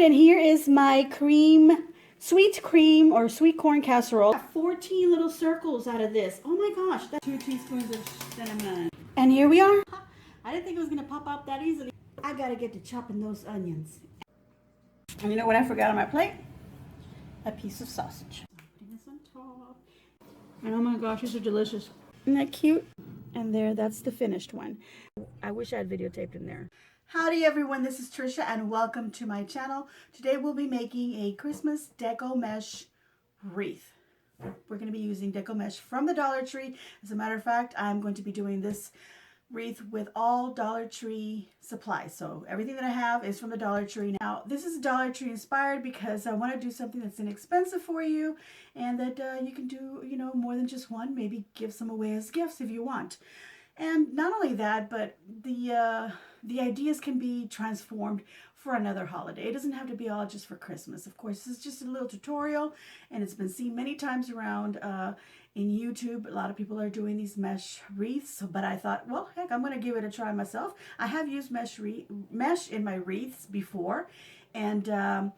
and here is my sweet cream or sweet corn casserole. I got 14 little circles out of this. Oh my gosh, that's 2 teaspoons of cinnamon. And here we are. I didn't think it was gonna pop up that easily. I gotta get to chopping those onions. And you know what I forgot on my plate? A piece of sausage. Putting this on top. And oh my gosh, these are delicious. Isn't that cute? And there, that's the finished one. I wish I had videotaped in there. Howdy everyone, this is Tricia and welcome to my channel. Today we'll be making a Christmas deco mesh wreath. We're going to be using deco mesh from the Dollar Tree. As a matter of fact, I'm going to be doing this wreath with all Dollar Tree supplies. So everything that I have is from the Dollar Tree. Now this is Dollar Tree inspired because I want to do something that's inexpensive for you and that you can do, you know, more than just one. Maybe give some away as gifts if you want. And not only that, but the ideas can be transformed for another holiday. It doesn't have to be all just for Christmas. Of course, this is just a little tutorial, and it's been seen many times around in YouTube. A lot of people are doing these mesh wreaths, but I thought, well, heck, I'm going to give it a try myself. I have used mesh in my wreaths before, and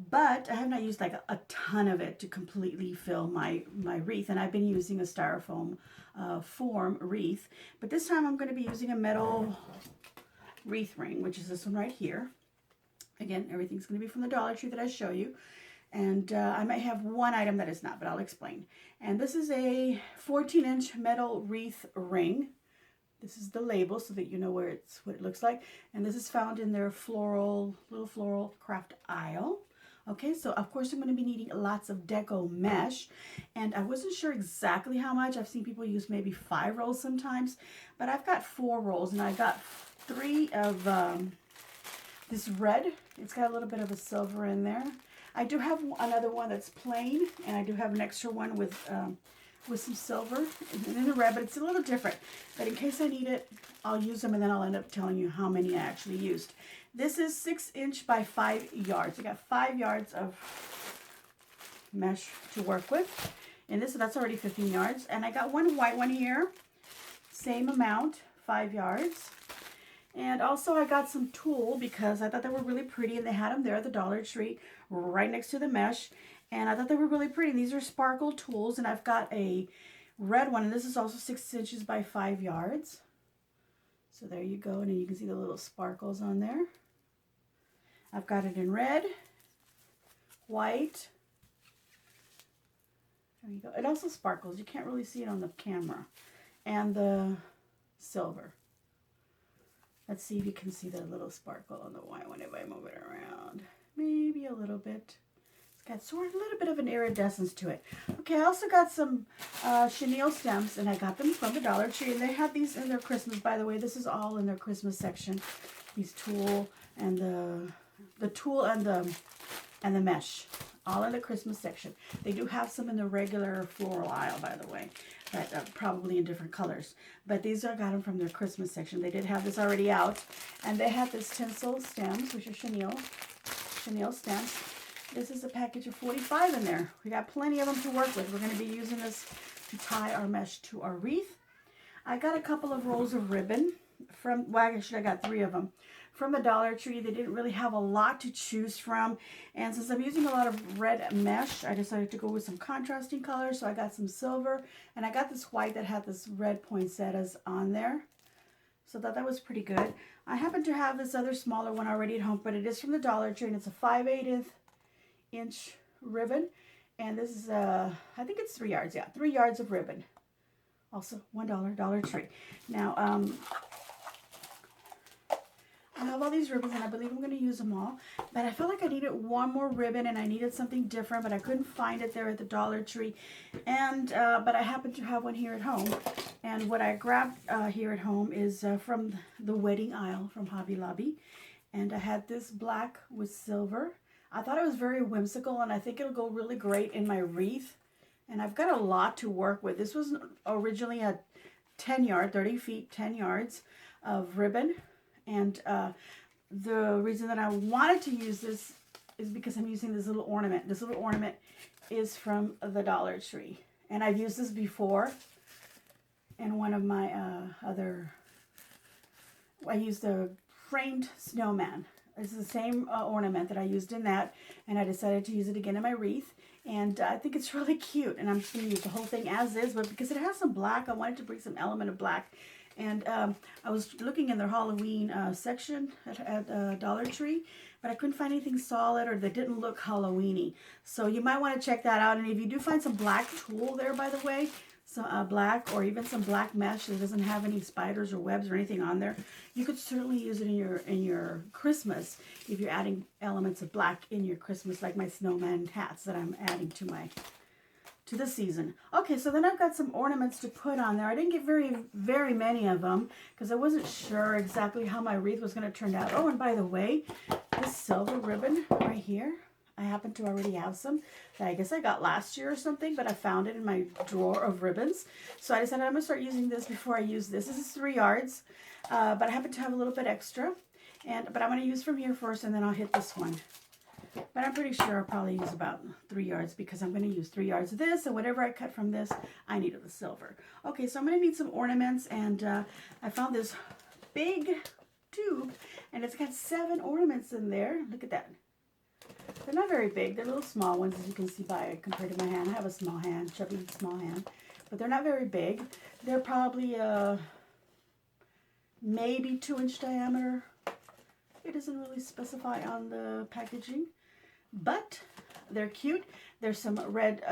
but I have not used like a ton of it to completely fill my wreath, and I've been using a styrofoam form wreath, but this time I'm going to be using a metal wreath ring, which is this one right here. Again, everything's going to be from the Dollar Tree that I show you, and I might have one item that is not, but I'll explain. And this is a 14-inch metal wreath ring. This is the label so that you know what it looks like, and this is found in their little floral craft aisle. Okay, so of course I'm going to be needing lots of deco mesh, and I wasn't sure exactly how much. I've seen people use maybe 5 rolls sometimes, but I've got 4 rolls, and I got 3 of this red. It's got a little bit of a silver in there. I do have another one that's plain, and I do have an extra one with some silver and then the red, but it's a little different. But in case I need it, I'll use them, and then I'll end up telling you how many I actually used. This is 6" by 5 yards. I got 5 yards of mesh to work with. And that's already 15 yards. And I got one white one here. Same amount, 5 yards. And also I got some tulle because I thought they were really pretty, and they had them there at the Dollar Tree right next to the mesh. And I thought they were really pretty. These are sparkle tools, and I've got a red one, and this is also 6" by 5 yards. So there you go, and then you can see the little sparkles on there. I've got it in red, white. There you go. It also sparkles. You can't really see it on the camera. And the silver. Let's see if you can see the little sparkle on the white one if I move it around. Maybe a little bit. It's got sort of a little bit of an iridescence to it. Okay, I also got some chenille stems, and I got them from the Dollar Tree. And they had these in their Christmas, by the way. This is all in their Christmas section. These tulle and the tulle and the mesh, all in the Christmas section. They do have some in the regular floral aisle, by the way, that are probably in different colors. But these I got them from their Christmas section. They did have this already out, and they had this tinsel stems, which are chenille stems. This is a package of 45 in there. We got plenty of them to work with. We're going to be using this to tie our mesh to our wreath. I got a couple of rolls of ribbon from, well, actually I got 3 of them from the Dollar Tree. They didn't really have a lot to choose from, and since I'm using a lot of red mesh, I decided to go with some contrasting colors. So I got some silver, and I got this white that had this red poinsettias on there, so that was pretty good. I happen to have this other smaller one already at home, but it is from the Dollar Tree, and it's a 5/8" inch ribbon, and this is I think it's 3 yards. Yeah, 3 yards of ribbon. Also $1 Dollar Tree. Now I have all these ribbons, and I believe I'm going to use them all, but I felt like I needed one more ribbon, and I needed something different, but I couldn't find it there at the Dollar Tree. And but I happen to have one here at home, and what I grabbed here at home is from the wedding aisle from Hobby Lobby, and I had this black with silver. I thought it was very whimsical, and I think it'll go really great in my wreath. And I've got a lot to work with. This was originally a 30 feet, 10 yards of ribbon. And the reason that I wanted to use this is because I'm using this little ornament. This little ornament is from the Dollar Tree. And I've used this before in one of my I used a framed snowman This is the same ornament that I used in that, and I decided to use it again in my wreath. And I think it's really cute, and I'm just going to use the whole thing as is, but because it has some black, I wanted to bring some element of black. And I was looking in their Halloween section at Dollar Tree, but I couldn't find anything solid or that didn't look Halloween-y. So you might want to check that out. And if you do find some black tulle there, by the way, some black or even some black mesh that doesn't have any spiders or webs or anything on there, you could certainly use it in your Christmas if you're adding elements of black in your Christmas, like my snowman hats that I'm adding to the season. Okay, so then I've got some ornaments to put on there. I didn't get very many of them because I wasn't sure exactly how my wreath was going to turn out. Oh, and by the way, this silver ribbon right here, I happen to already have some that I guess I got last year or something, but I found it in my drawer of ribbons. So I decided I'm going to start using this before I use this. This is 3 yards, but I happen to have a little bit extra. But I'm going to use from here first, and then I'll hit this one. But I'm pretty sure I'll probably use about 3 yards because I'm going to use 3 yards of this, and whatever I cut from this, I need of the silver. Okay, so I'm going to need some ornaments, and I found this big tube, and it's got 7 ornaments in there. Look at that. They're not very big. They're little small ones, as you can see by compared to my hand. I have a small hand, chubby small hand, but they're not very big. They're probably maybe 2-inch diameter. It doesn't really specify on the packaging, but they're cute. There's some red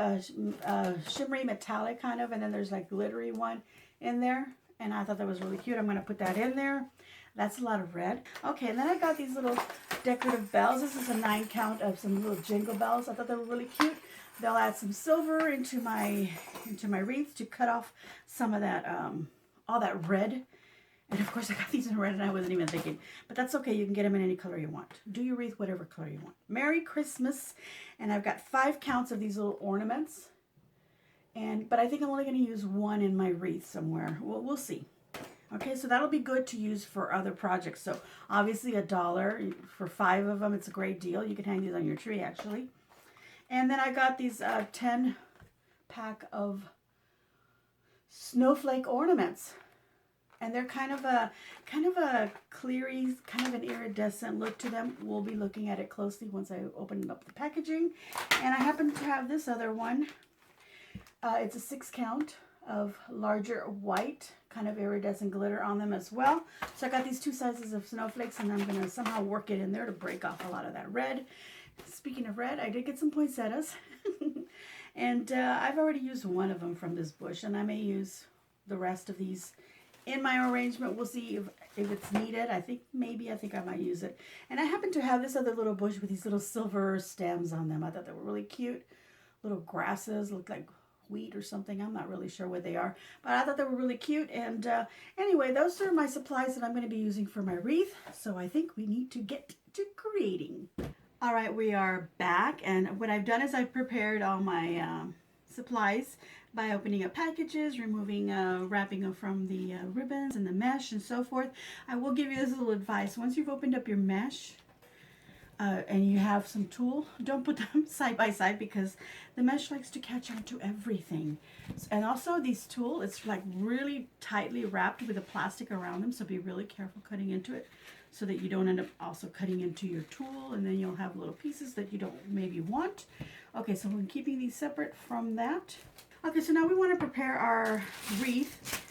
shimmery metallic kind of, and then there's like glittery one in there, and I thought that was really cute. I'm going to put that in there. That's a lot of red. Okay, and then I got these little decorative bells. This is a 9 count of some little jingle bells. I thought they were really cute. They'll add some silver into my wreath to cut off some of that all that red. And of course I got these in red and I wasn't even thinking. But that's okay, you can get them in any color you want. Do your wreath whatever color you want. Merry Christmas. And I've got 5 counts of these little ornaments. But I think I'm only going to use 1 in my wreath somewhere. We'll see. Okay, so that'll be good to use for other projects. So obviously $1 for 5 of them. It's a great deal. You can hang these on your tree actually. And then I got these 10 pack of snowflake ornaments. And they're kind of a cleary, kind of an iridescent look to them. We'll be looking at it closely once I open up the packaging. And I happen to have this other one. It's a 6 count of larger white, kind of iridescent glitter on them as well. So I got these 2 sizes of snowflakes, and I'm going to somehow work it in there to break off a lot of that red. Speaking of red, I did get some poinsettias. And I've already used 1 of them from this bush, and I may use the rest of these in my arrangement. We'll see if it's needed. I think I might use it. And I happen to have this other little bush with these little silver stems on them. I thought they were really cute. Little grasses, look like wheat or something. I'm not really sure what they are, but I thought they were really cute. And anyway, those are my supplies that I'm going to be using for my wreath. So I think we need to get to creating. All right, we are back, and what I've done is I've prepared all my supplies by opening up packages, removing wrapping them from the ribbons and the mesh and so forth. I will give you this little advice. Once you've opened up your mesh and you have some tulle, don't put them side by side because the mesh likes to catch on to everything. And also these tulle, it's like really tightly wrapped with the plastic around them, so be really careful cutting into it so that you don't end up also cutting into your tulle, and then you'll have little pieces that you don't maybe want. Okay, so we're keeping these separate from that. Okay, so now we want to prepare our wreath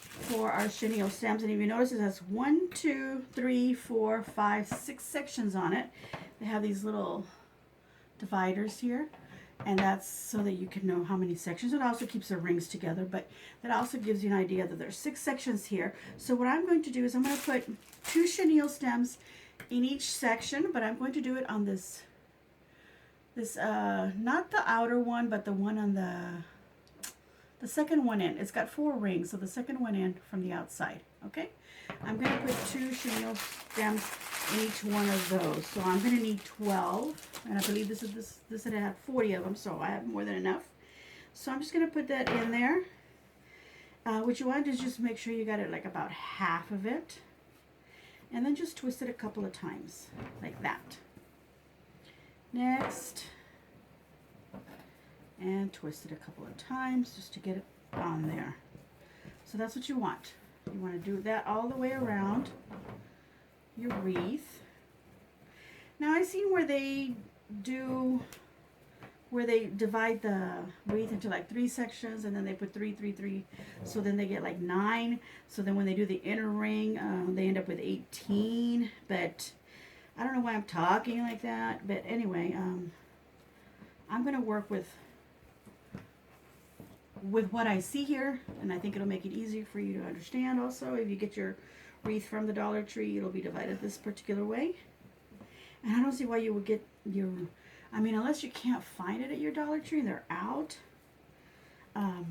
for our chenille stems. And if you notice, it has 1, 2, 3, 4, 5, 6 sections on it. They have these little dividers here, and that's so that you can know how many sections. It also keeps the rings together, but that also gives you an idea that there's 6 sections here. So what I'm going to do is I'm going to put 2 chenille stems in each section, but I'm going to do it on this not the outer one, but the one on the second one in. It's got 4 rings, so the second one in from the outside. Okay, I'm going to put 2 chenille stems in each one of those. So I'm going to need 12, and I believe this had 40 of them, so I have more than enough. So I'm just going to put that in there. What you want to do is just make sure you got it like about half of it, and then just twist it a couple of times like that. Next, and twist it a couple of times just to get it on there. So that's what you want. You want to do that all the way around your wreath. Now I've seen where they divide the wreath into like 3 sections, and then they put 3, 3, 3. So then they get like 9. So then when they do the inner ring, they end up with 18. But I don't know why I'm talking like that. But anyway, I'm going to work with what I see here, and I think it'll make it easier for you to understand. Also, if you get your wreath from the Dollar Tree, it'll be divided this particular way. And I don't see why you would get your, I mean, unless you can't find it at your Dollar Tree and they're out, I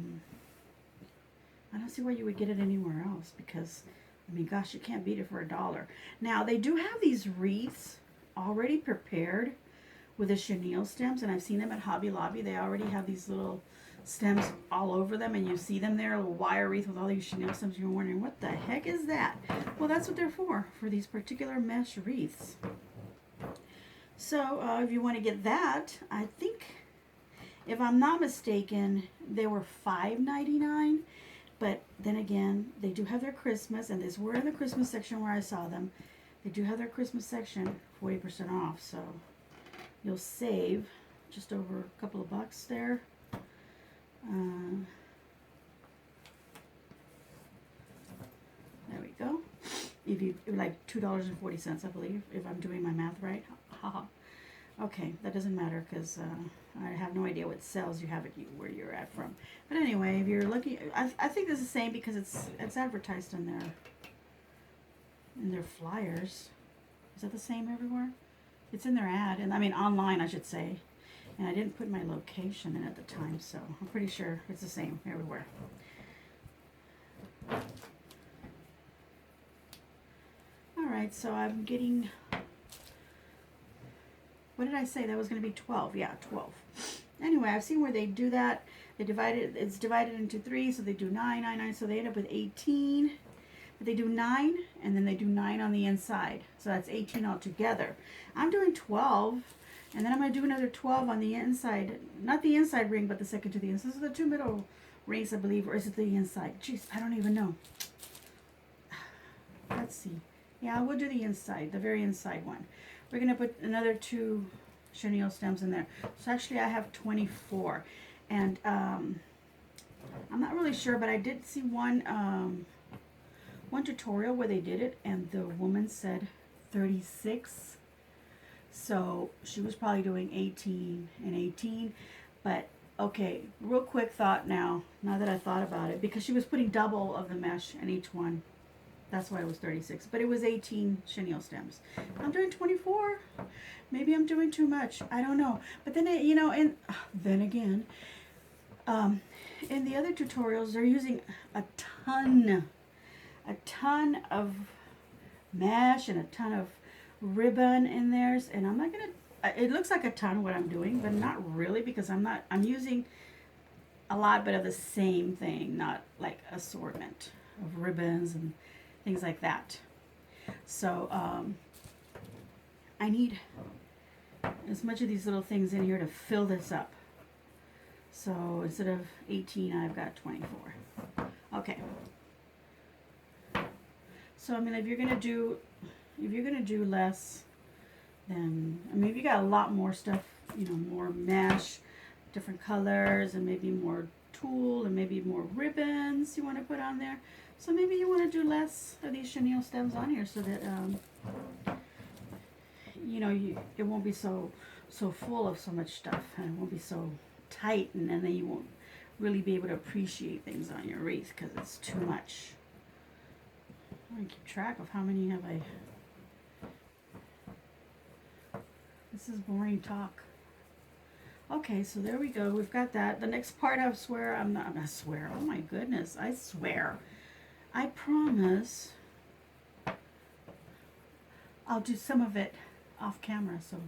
don't see why you would get it anywhere else, because, I mean, gosh, you can't beat it for $1. Now, they do have these wreaths already prepared with the chenille stems, and I've seen them at Hobby Lobby. They already have these little stems all over them, and you see them there, a little wire wreath with all these chenille stems. You're wondering, what the heck is that? Well, that's what they're for these particular mesh wreaths. So if you want to get that, I think, if I'm not mistaken, they were $5.99. But then again, they do have their Christmas, and these were in the Christmas section where I saw them. They do have their Christmas section 40% off, so you'll save just over a couple of bucks there. There we go. If you like $2.40, I believe, if I'm doing my math right. Haha. Okay, that doesn't matter because I have no idea what cells you have it where you're at from. But anyway, if you're looking, I think this is the same because it's advertised in their flyers. Is that the same everywhere? It's in their ad, and I mean online, I should say. And I didn't put my location in at the time, so I'm pretty sure it's the same everywhere. Alright, so I'm getting, what did I say? That was going to be 12. Yeah, 12. Anyway, I've seen where they do that. They divide it, it's divided into 3, so they do 9, 9, 9, so they end up with 18. But they do 9, and then they do 9 on the inside. So that's 18 altogether. I'm doing 12. And then I'm going to do another 12 on the inside. Not the inside ring, but the second to the inside. This is the 2 middle rings, I believe. Or is it the inside? Jeez, I don't even know. Let's see. Yeah, we'll do the inside, the very inside one. We're going to put another 2 chenille stems in there. So actually I have 24. And I'm not really sure, but I did see one tutorial where they did it. And the woman said 36. So she was probably doing 18 and 18, but okay, real quick thought now that I thought about it, because she was putting double of the mesh in each one. That's why it was 36, but it was 18 chenille stems. I'm doing 24. Maybe I'm doing too much. I don't know. But then, you know, and then again, in the other tutorials, they're using a ton of mesh and a ton of ribbon in theirs, and I'm not gonna, it looks like a ton what I'm doing, but not really, because I'm using a lot but of the same thing, not like assortment of ribbons and things like that. So I need as much of these little things in here to fill this up. So instead of 18, I've got 24. Okay, so I mean, if you're gonna do less, then, I mean, if you got a lot more stuff, you know, more mesh, different colors, and maybe more tulle, and maybe more ribbons you want to put on there. So maybe you want to do less of these chenille stems on here, so that, you know, it won't be so full of so much stuff, and it won't be so tight, and then you won't really be able to appreciate things on your wreath because it's too much. I'm going to keep track of how many have I. This is boring talk. Okay, so there we go. We've got that. The next part, I swear, I'm not swear. Oh my goodness, I swear. I promise I'll do some of it off camera, so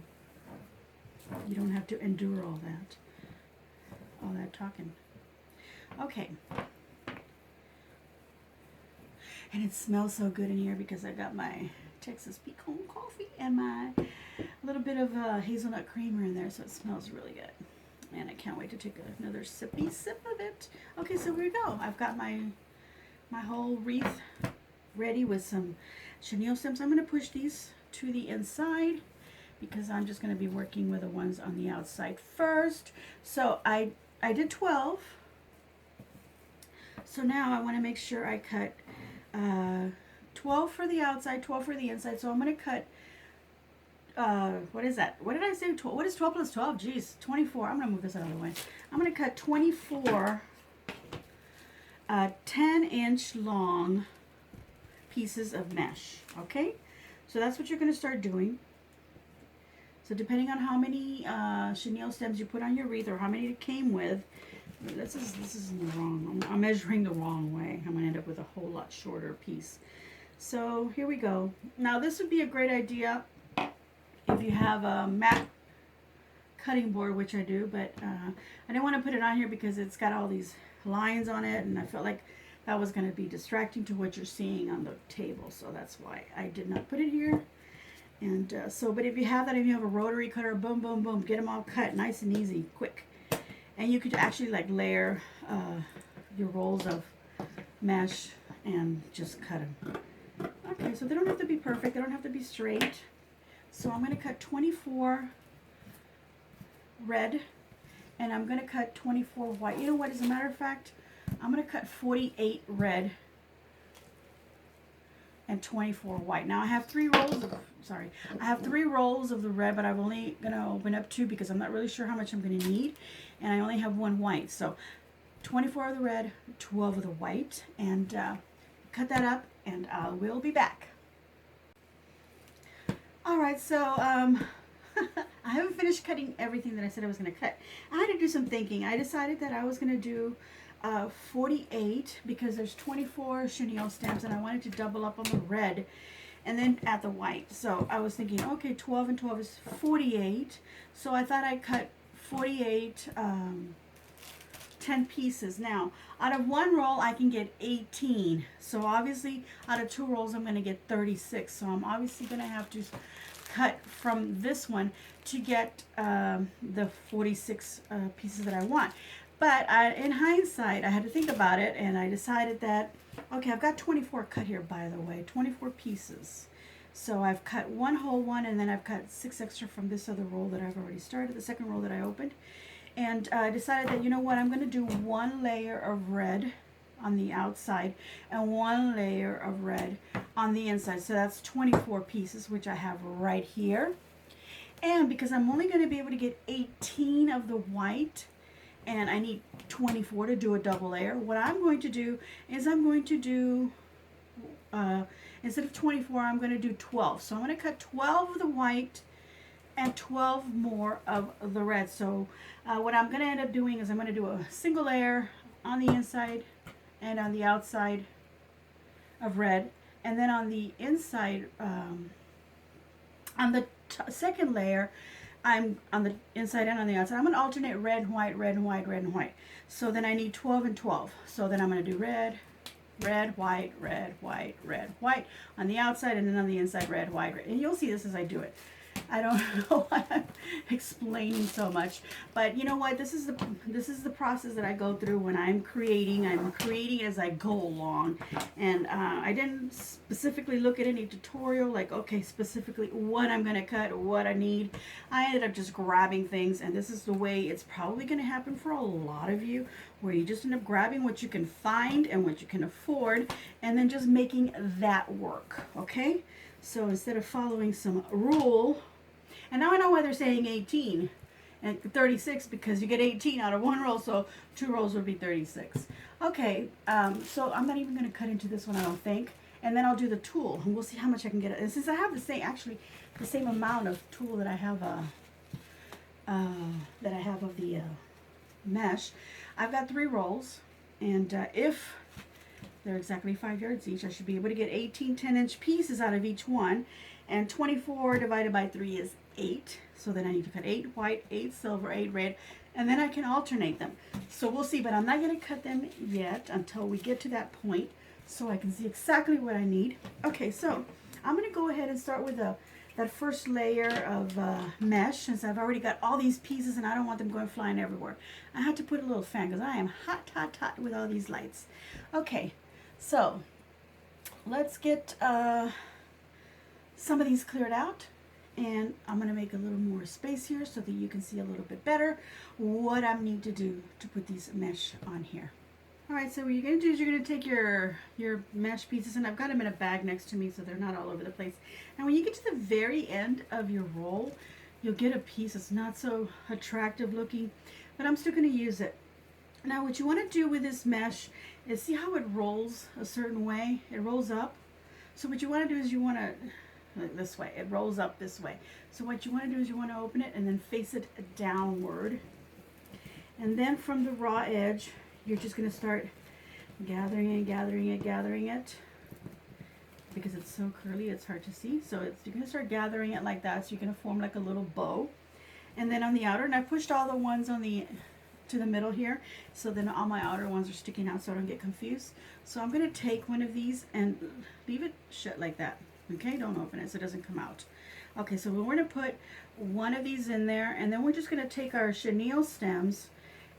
you don't have to endure all that talking. Okay. And it smells so good in here because I got my Texas pecan coffee and my little bit of hazelnut creamer in there, so it smells really good. And I can't wait to take another sippy sip of it. Okay, so here we go. I've got my whole wreath ready with some chenille stems. I'm going to push these to the inside because I'm just going to be working with the ones on the outside first. So I did 12. So now I want to make sure I cut 12 for the outside, 12 for the inside. So I'm going to cut, what is that? What did I say? What is 12 plus 12? Geez, 24. I'm going to move this out of the way. I'm going to cut 24 10-inch long pieces of mesh. Okay? So that's what you're going to start doing. So depending on how many chenille stems you put on your wreath or how many it came with, this is wrong. I'm measuring the wrong way. I'm going to end up with a whole lot shorter piece. So here we go. Now this would be a great idea if you have a matte cutting board, which I do, but I didn't want to put it on here because it's got all these lines on it, and I felt like that was going to be distracting to what you're seeing on the table. So that's why I did not put it here. And but if you have that, if you have a rotary cutter, boom, boom, boom, get them all cut nice and easy, quick. And you could actually like layer your rolls of mesh and just cut them. Okay, so they don't have to be perfect. They don't have to be straight. So I'm going to cut 24 red, and I'm going to cut 24 white. You know what, as a matter of fact, I'm going to cut 48 red and 24 white. Now I have three rolls of the red, but I'm only going to open up 2 because I'm not really sure how much I'm going to need, and I only have 1 white. So 24 of the red, 12 of the white, and cut that up, and I will be back. All right, so I haven't finished cutting everything that I said I was going to cut. I had to do some thinking. I decided that I was going to do 48 because there's 24 chenille stems, and I wanted to double up on the red and then add the white. So I was thinking, okay, 12 and 12 is 48. So I thought I'd cut 48 10 pieces. Now, out of 1 roll, I can get 18. So obviously, out of 2 rolls, I'm going to get 36. So I'm obviously going to have to cut from this one to get the 46 pieces that I want. But in hindsight, I had to think about it, and I decided that, okay, I've got 24 cut here, by the way, 24 pieces. So I've cut 1 whole one, and then I've cut 6 extra from this other roll that I've already started, the second roll that I opened. And I decided that, you know what, I'm going to do 1 layer of red on the outside and 1 layer of red on the inside. So that's 24 pieces, which I have right here. And because I'm only going to be able to get 18 of the white, and I need 24 to do a double layer, what I'm going to do is I'm going to do, instead of 24, I'm going to do 12. So I'm going to cut 12 of the white and 12 more of the red. So what I'm going to end up doing is I'm going to do a single layer on the inside and on the outside of red, and then on the inside, on the second layer, I'm on the inside and on the outside. I'm going to alternate red, white, red, and white, red, and white. So then I need 12 and 12. So then I'm going to do red, red, white, red, white, red, white on the outside, and then on the inside, red, white, red. And you'll see this as I do it. I don't know why I'm explaining so much, but you know what? This is the process that I go through when I'm creating. I'm creating as I go along, and I didn't specifically look at any tutorial like, okay, specifically what I'm going to cut, what I need. I ended up just grabbing things, and this is the way it's probably going to happen for a lot of you, where you just end up grabbing what you can find and what you can afford, and then just making that work. Okay? So instead of following some rule, and now I know why they're saying 18 and 36, because you get 18 out of 1 roll, so 2 rolls would be 36. Okay, so I'm not even going to cut into this one, I don't think, and then I'll do the tool, and we'll see how much I can get. And since I have the same amount of tool that I have of the mesh, I've got 3 rolls, and if they're exactly 5 yards each, I should be able to get 18 10-inch pieces out of each one. And 24 divided by 3 is 8. So then I need to cut 8 white, 8 silver, 8 red, and then I can alternate them. So we'll see, but I'm not going to cut them yet until we get to that point so I can see exactly what I need. Okay, so I'm going to go ahead and start with that first layer of mesh, since I've already got all these pieces and I don't want them going flying everywhere. I had to put a little fan because I am hot, hot, hot with all these lights. Okay. So let's get some of these cleared out, And I'm going to make a little more space here so that you can see a little bit better what I need to do to put these mesh on here. All right, so what you're going to do is you're going to take your mesh pieces, and I've got them in a bag next to me so they're not all over the place. And when you get to the very end of your roll, you'll get a piece that's not so attractive looking, but I'm still going to use it. Now what you want to do with this mesh is see how it rolls a certain way? It rolls up. So what you want to do is you want to, this way, it rolls up this way. So what you want to do is you want to open it and then face it downward. And then from the raw edge, you're just going to start gathering it. Because it's so curly, it's hard to see. So you're going to start gathering it like that. So you're going to form like a little bow. And then on the outer, and I pushed all the ones on the to the middle here, so then all my outer ones are sticking out so I don't get confused. So I'm going to take one of these and leave it shut like that. Okay, don't open it so it doesn't come out. Okay, so we're going to put one of these in there, and then we're just going to take our chenille stems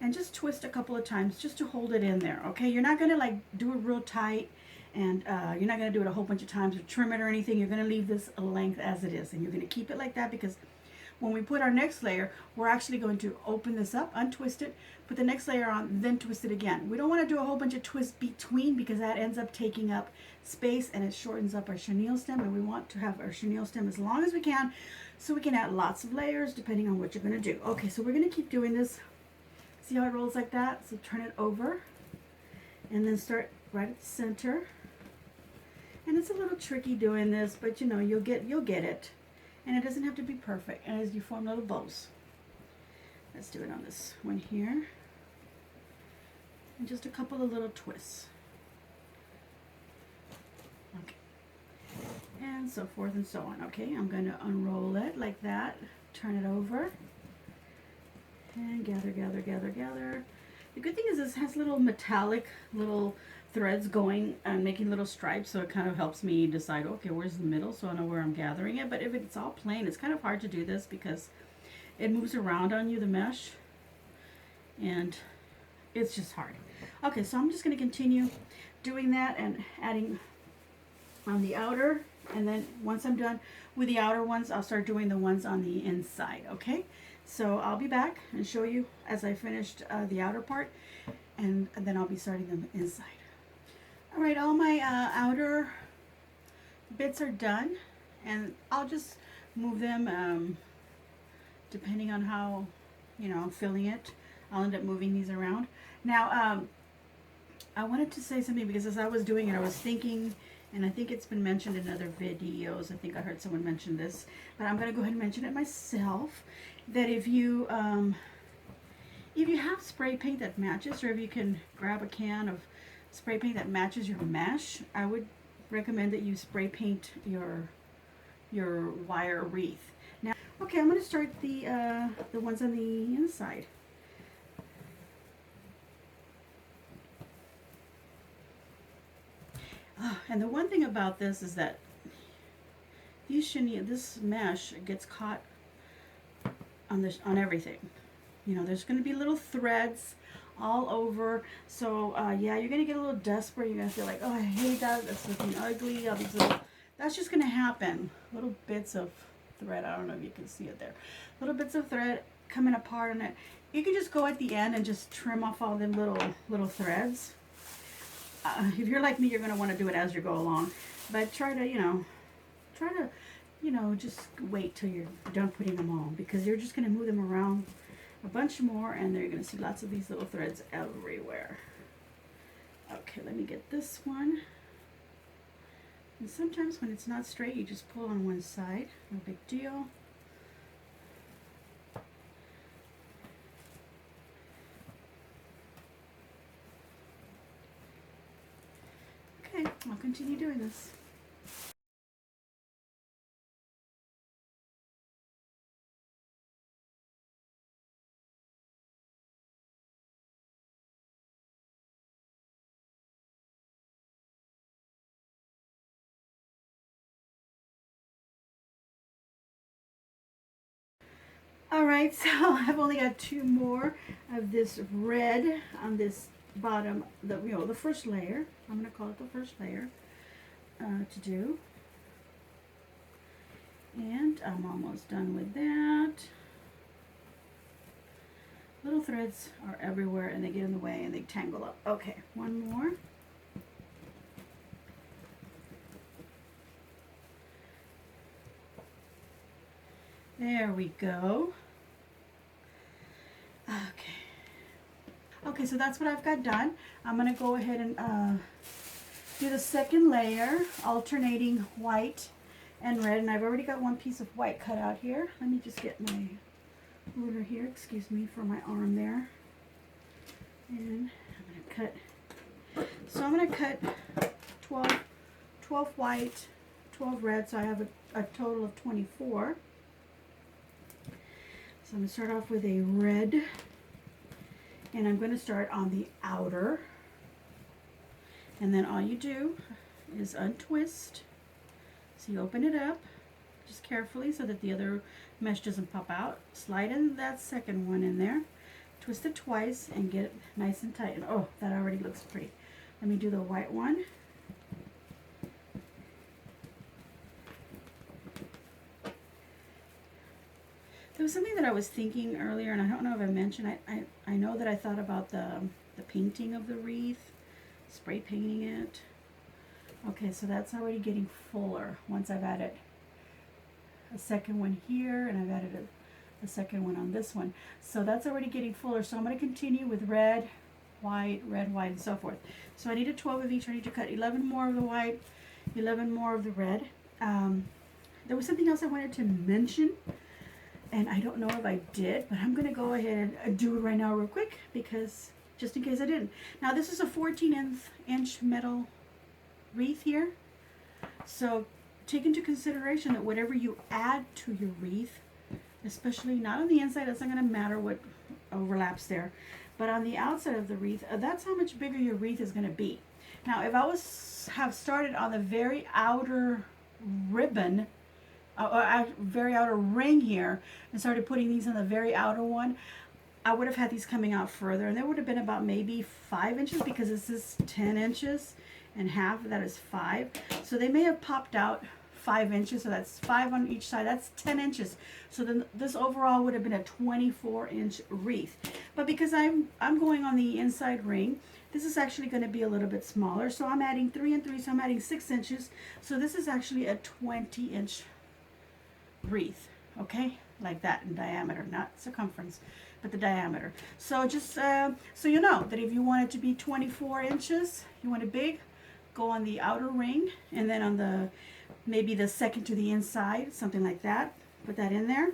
and just twist a couple of times just to hold it in there. Okay, you're not going to like do it real tight, and you're not going to do it a whole bunch of times or trim it or anything. You're going to leave this length as it is, and you're going to keep it like that because when we put our next layer, we're actually going to open this up, untwist it, put the next layer on, then twist it again. We don't want to do a whole bunch of twists between because that ends up taking up space and it shortens up our chenille stem, and we want to have our chenille stem as long as we can so we can add lots of layers depending on what you're going to do. Okay, so we're going to keep doing this. See how it rolls like that? So turn it over and then start right at the center. And it's a little tricky doing this, but you know, you'll get it. And it doesn't have to be perfect. And as you form little bows. Let's do it on this one here. And just a couple of little twists. Okay. And so forth and so on. Okay, I'm going to unroll it like that. Turn it over. And gather. The good thing is this has little metallic little threads going and making little stripes, so it kind of helps me decide, okay, where's the middle, so I know where I'm gathering it. But if it's all plain, it's kind of hard to do this because it moves around on you, the mesh, and it's just hard. Okay, so I'm just going to continue doing that and adding on the outer, and then once I'm done with the outer ones, I'll start doing the ones on the inside. Okay, so I'll be back and show you as I finished the outer part, and then I'll be starting them inside. All right, all my outer bits are done, and I'll just move them depending on how, you know, I'm filling it. I'll end up moving these around. Now, I wanted to say something because as I was doing it, I was thinking, and I think it's been mentioned in other videos. I think I heard someone mention this, but I'm going to go ahead and mention it myself, that if you have spray paint that matches, or if you can grab a can of spray paint that matches your mesh, I would recommend that you spray paint your wire wreath. Now, okay, I'm going to start the ones on the inside. And the one thing about this is that this mesh gets caught on everything. You know, there's going to be little threads all over. So yeah, you're going to get a little desperate. You're going to feel like, oh, I hate that. That's looking ugly. All these little, that's just going to happen. Little bits of thread. I don't know if you can see it there. Little bits of thread coming apart on it. You can just go at the end and just trim off all them little threads. If you're like me, you're going to want to do it as you go along. But try to, just wait till you're done putting them on, because you're just going to move them around a bunch more, and then you're going to see lots of these little threads everywhere. Okay, let me get this one. And sometimes when it's not straight, you just pull on one side. No big deal. Okay, I'll continue doing this. Alright, so I've only got two more of this red on this bottom, the first layer. I'm going to call it the first layer to do. And I'm almost done with that. Little threads are everywhere and they get in the way and they tangle up. Okay, one more. There we go. Okay. Okay, so that's what I've got done. I'm going to go ahead and do the second layer, alternating white and red. And I've already got one piece of white cut out here. Let me just get my ruler here, excuse me, for my arm there. And I'm going to cut. So I'm going to cut 12 white, 12 red, so I have a total of 24. So I'm going to start off with a red, and I'm going to start on the outer, and then all you do is untwist. So you open it up just carefully so that the other mesh doesn't pop out. Slide in that second one in there, twist it twice, and get it nice and tight. Oh, that already looks pretty. Let me do the white one. There was something that I was thinking earlier, and I don't know if I mentioned. I know that I thought about the painting of the wreath, spray painting it. Okay, so that's already getting fuller once I've added a second one here, and I've added a second one on this one. So that's already getting fuller. So I'm going to continue with red, white, and so forth. So I need a 12 of each. I need to cut 11 more of the white, 11 more of the red. There was something else I wanted to mention, and I don't know if I did, but I'm going to go ahead and do it right now real quick, because just in case I didn't. Now this is a 14-inch metal wreath here. So take into consideration that whatever you add to your wreath, especially not on the inside, that's not going to matter what overlaps there, but on the outside of the wreath, that's how much bigger your wreath is going to be. Now if I have started on the very outer ribbon, very outer ring here, and started putting these on the very outer one, I would have had these coming out further, and there would have been about maybe 5 inches, because this is 10 inches and half of that is 5. So they may have popped out 5 inches, so that's 5 on each side. That's 10 inches. So then this overall would have been a 24-inch wreath. But because I'm going on the inside ring, this is actually going to be a little bit smaller. So I'm adding 3 and 3, so I'm adding 6 inches. So this is actually a 20-inch wreath, okay, like that in diameter, not circumference, but the diameter. So just so you know that if you want it to be 24 inches, you want it big, go on the outer ring, and then on the maybe the second to the inside, something like that, put that in there.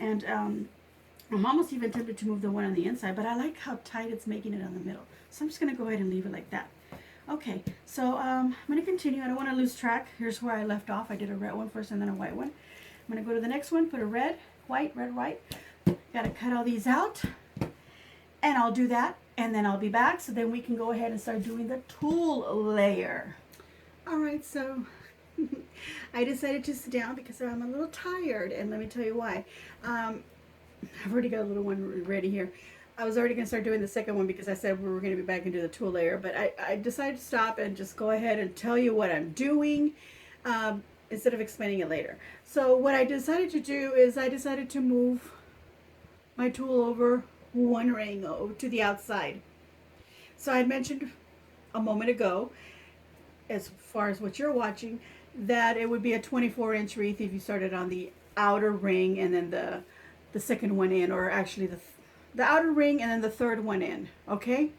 And I'm almost even tempted to move the one on the inside, but I like how tight it's making it on the middle, so I'm just going to go ahead and leave it like that. Okay, so I'm going to continue. I don't want to lose track. Here's where I left off. I did a red one first and then a white one. I'm going to go to the next one, put a red, white, got to cut all these out, and I'll do that, and then I'll be back, so then we can go ahead and start doing the tulle layer. Alright, so I decided to sit down because I'm a little tired, and let me tell you why. I've already got a little one ready here. I was already going to start doing the second one because I said we were going to be back and do the tulle layer, but I decided to stop and just go ahead and tell you what I'm doing, instead of explaining it later. So what I decided to do is I decided to move my tulle over one ring over to the outside. So I mentioned a moment ago, as far as what you're watching, that it would be a 24-inch wreath if you started on the outer ring and then the second one in, or actually the outer ring and then the third one in, okay?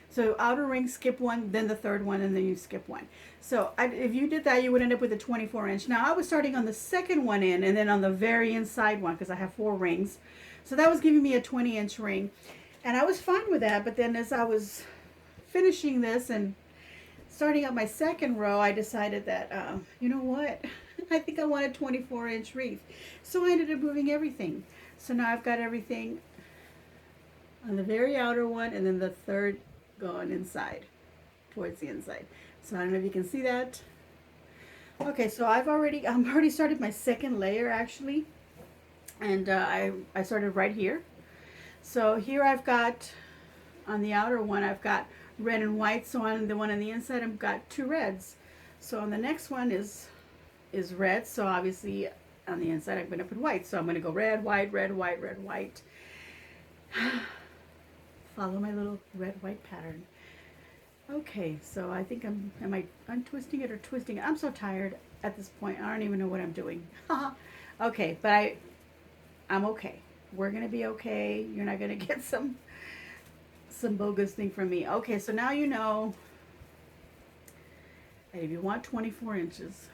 So outer ring, skip one, then the third one, and then you skip one. So if you did that, you would end up with a 24-inch. Now I was starting on the second one in, and then on the very inside one, because I have 4 rings. So that was giving me a 20-inch ring. And I was fine with that, but then as I was finishing this and starting up my second row, I decided that, you know what? I think I want a 24-inch wreath. So I ended up moving everything. So now I've got everything on the very outer one, and then the third going inside, towards the inside. So I don't know if you can see that. Okay, so I'm already started my second layer actually, and I started right here. So here I've got, on the outer one, I've got red and white. So on the one on the inside, I've got 2 reds. So on the next one is red. So obviously on the inside I'm going to put white. So I'm going to go red, white, red, white, red, white. Follow my little red, white pattern. Okay, so I think am I untwisting it or twisting it? I'm so tired at this point. I don't even know what I'm doing. Okay, but I'm okay. We're going to be okay. You're not going to get some bogus thing from me. Okay, so now you know that if you want 24 inches,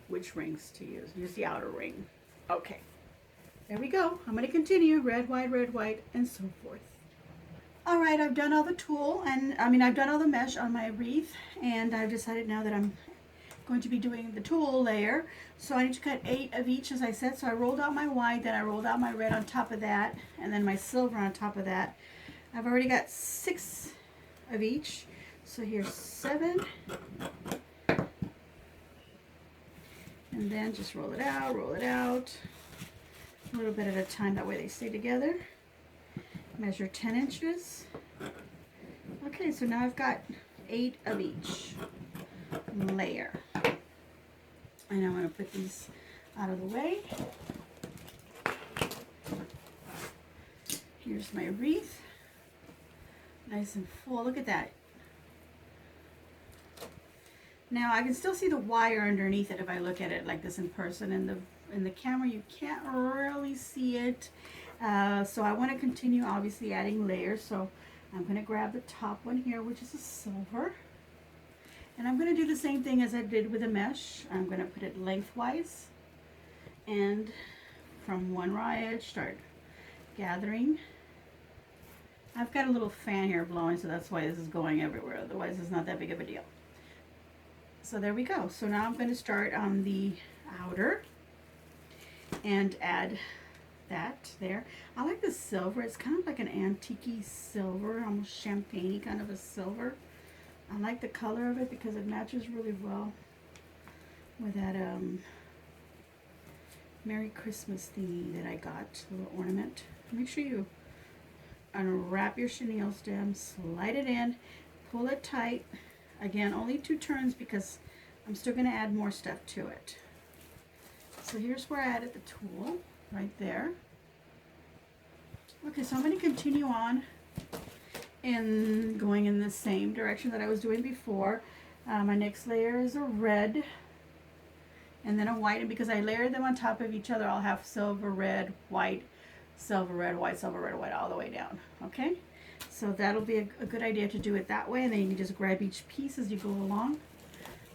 which rings to use the outer ring. Okay, there we go. I'm going to continue red, white, and so forth. All right, I've done all the tulle, and I've done all the mesh on my wreath, and I've decided now that I'm going to be doing the tulle layer. So I need to cut 8 of each, as I said. So I rolled out my white, then I rolled out my red on top of that, and then my silver on top of that. I've already got 6 of each. So here's 7. And then just roll it out, a little bit at a time, that way they stay together. Measure 10 inches. Okay, so now I've got 8 of each layer. And I'm going to put these out of the way. Here's my wreath. Nice and full. Look at that. Now I can still see the wire underneath it if I look at it like this in person. In the camera you can't really see it. So I want to continue obviously adding layers. So I'm going to grab the top one here, which is a silver. And I'm going to do the same thing as I did with the mesh. I'm going to put it lengthwise. And from one raw edge, start gathering. I've got a little fan here blowing, so that's why this is going everywhere. Otherwise, it's not that big of a deal. So there we go. So now I'm going to start on the outer and add that there. I like the silver. It's kind of like an antique silver, almost champagne kind of a silver. I like the color of it because it matches really well with that Merry Christmas thingy that I got, little ornament. Make sure you unwrap your chenille stem, slide it in, pull it tight. Again, only 2 turns because I'm still going to add more stuff to it. So here's where I added the tulle, right there. Okay, so I'm going to continue on and going in the same direction that I was doing before. My next layer is a red and then a white, and because I layered them on top of each other, I'll have silver, red, white, silver, red, white, silver, red, white, all the way down. Okay, so that'll be a good idea to do it that way, and then you can just grab each piece as you go along.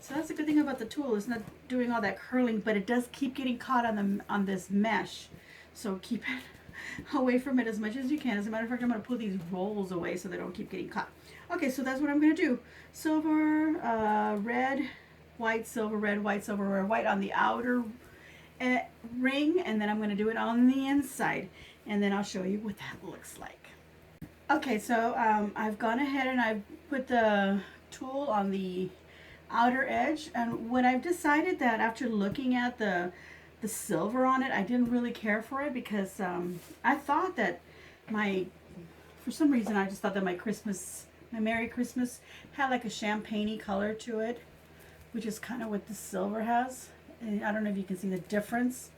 So that's a good thing about the tulle. It's not doing all that curling, but it does keep getting caught on this mesh. So keep it away from it as much as you can. As a matter of fact, I'm going to pull these rolls away so they don't keep getting caught. Okay, so that's what I'm going to do. Silver, red, white, silver, red, white, silver, red, white on the outer ring, and then I'm going to do it on the inside, and then I'll show you what that looks like. Okay, so I've gone ahead and I've put the tulle on the outer edge, and when I've decided that after looking at the silver on it, I didn't really care for it because I thought that for some reason I just thought that my Merry Christmas had like a champagne-y color to it, which is kind of what the silver has. And I don't know if you can see the difference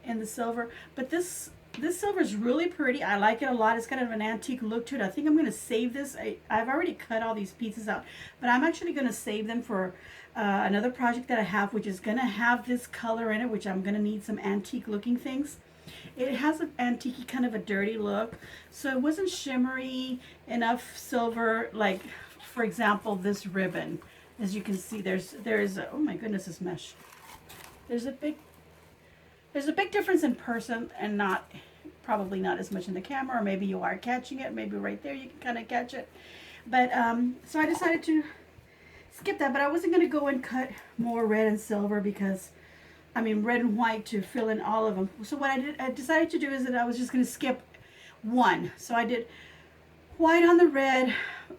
in the silver, but this silver is really pretty. I like it a lot. It's kind of an antique look to it. I think I'm going to save this. I've already cut all these pieces out, but I'm actually going to save them for another project that I have, which is going to have this color in it, which I'm going to need some antique looking things. It has an antique kind of a dirty look, so it wasn't shimmery enough silver. Like, for example, this ribbon, as you can see, there's oh my goodness, this mesh. There's a big difference in person, and probably not as much in the camera, or maybe you are catching it. Maybe right there you can kind of catch it. But so I decided to skip that, but I wasn't going to go and cut more red and silver because red and white to fill in all of them. So what I decided to do is that I was just going to skip one. So I did white on the red,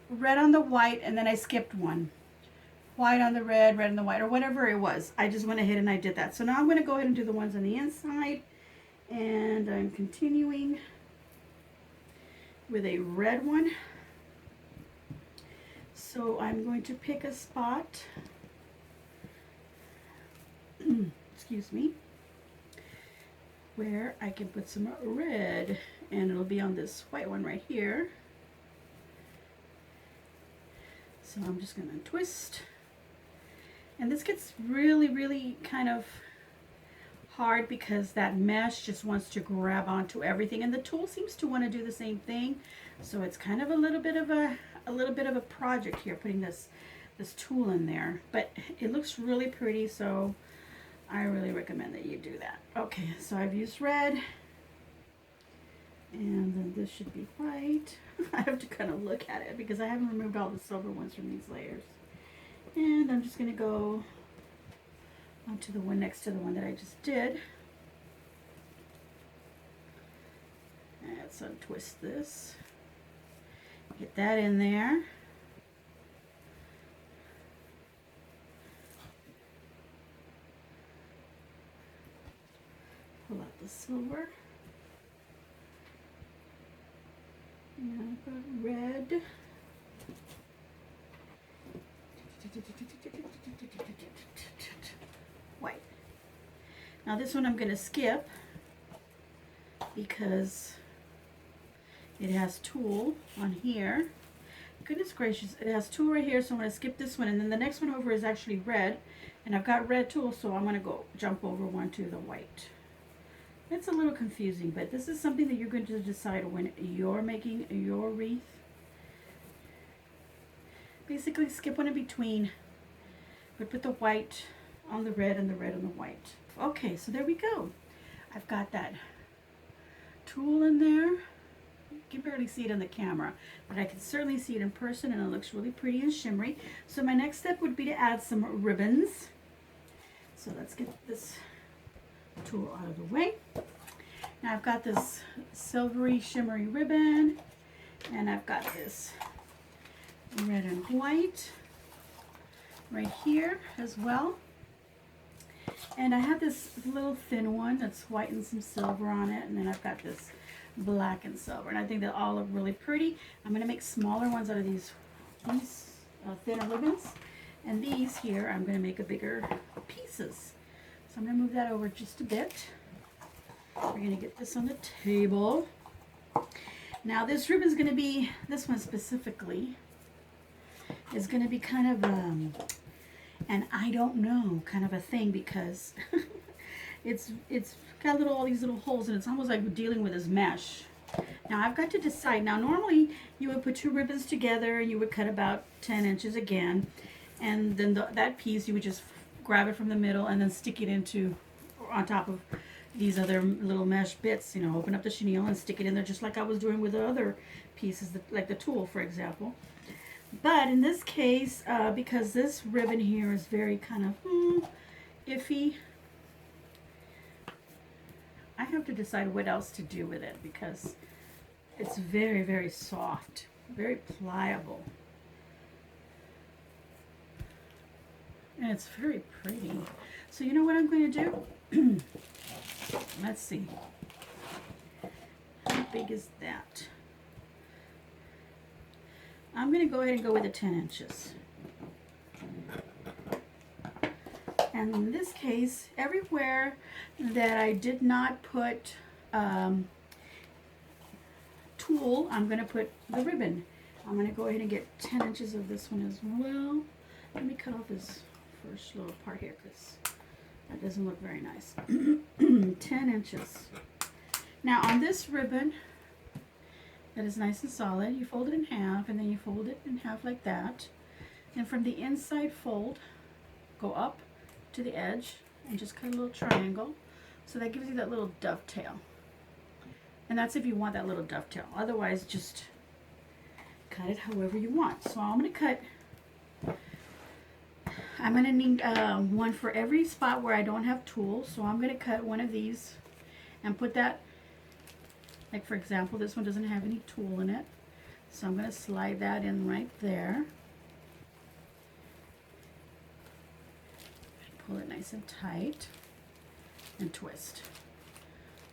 red on the white, and then I skipped one. White on the red, red on the white, or whatever it was. I just went ahead and I did that. So now I'm going to go ahead and do the ones on the inside. And I'm continuing with a red one. So I'm going to pick a spot. Excuse excuse me, where I can put some red, and it'll be on this white one right here. So I'm just going to twist. And this gets really, really kind of hard because that mesh just wants to grab onto everything, and the tool seems to want to do the same thing. So it's kind of a little bit of a project here, putting this tool in there, but it looks really pretty, so I really recommend that you do that. Okay, so I've used red, and then this should be white. I have to kind of look at it because I haven't removed all the silver ones from these layers. And I'm just going to go onto the one next to the one that I just did. And let's untwist this. Get that in there. Pull out the silver. And I've got red. White. Now this one I'm going to skip because it has tulle on here. Goodness gracious, it has tulle right here, so I'm going to skip this one, and then the next one over is actually red, and I've got red tulle, so I'm going to go jump over one to the white. It's a little confusing, but this is something that you're going to decide when you're making your wreath. Basically skip one in between, but put the white on the red and the red on the white. Okay, so there we go. I've got that tulle in there. You can barely see it on the camera, but I can certainly see it in person, and it looks really pretty and shimmery. So my next step would be to add some ribbons. So let's get this tulle out of the way. Now I've got this silvery shimmery ribbon, and I've got this red and white right here as well. And I have this little thin one that's white and some silver on it, and then I've got this black and silver, and I think they all look really pretty. I'm going to make smaller ones out of these thinner ribbons, and these here I'm going to make a bigger pieces. So I'm going to move that over just a bit. We're going to get this on the table. Now this ribbon is going to be, this one specifically, is going to be kind of and I don't know kind of a thing, because it's got all these little holes, and it's almost like we're dealing with this mesh. Now I've got to decide. Now normally you would put two ribbons together, and you would cut about 10 inches again, and then that piece you would just grab it from the middle and then stick it into on top of these other little mesh bits. You know, open up the chenille and stick it in there, just like I was doing with the other pieces, like the tulle, for example. But in this case, because this ribbon here is very kind of iffy, I have to decide what else to do with it, because it's very, very soft, very pliable, and it's very pretty. So you know what I'm going to do? Let's see. How big is that? I'm going to go ahead and go with the 10 inches. And in this case, everywhere that I did not put tulle, I'm going to put the ribbon. I'm going to go ahead and get 10 inches of this one as well. Let me cut off this first little part here, because that doesn't look very nice. 10 inches. Now on this ribbon, that is nice and solid, you fold it in half, and then you fold it in half like that. And from the inside fold, go up to the edge and just cut a little triangle. So that gives you that little dovetail. And that's if you want that little dovetail. Otherwise, just cut it however you want. So I'm going to cut, I'm going to need one for every spot where I don't have tulle. So I'm going to cut one of these and put that, like for example, this one doesn't have any tulle in it. So I'm going to slide that in right there. Pull it nice and tight and twist.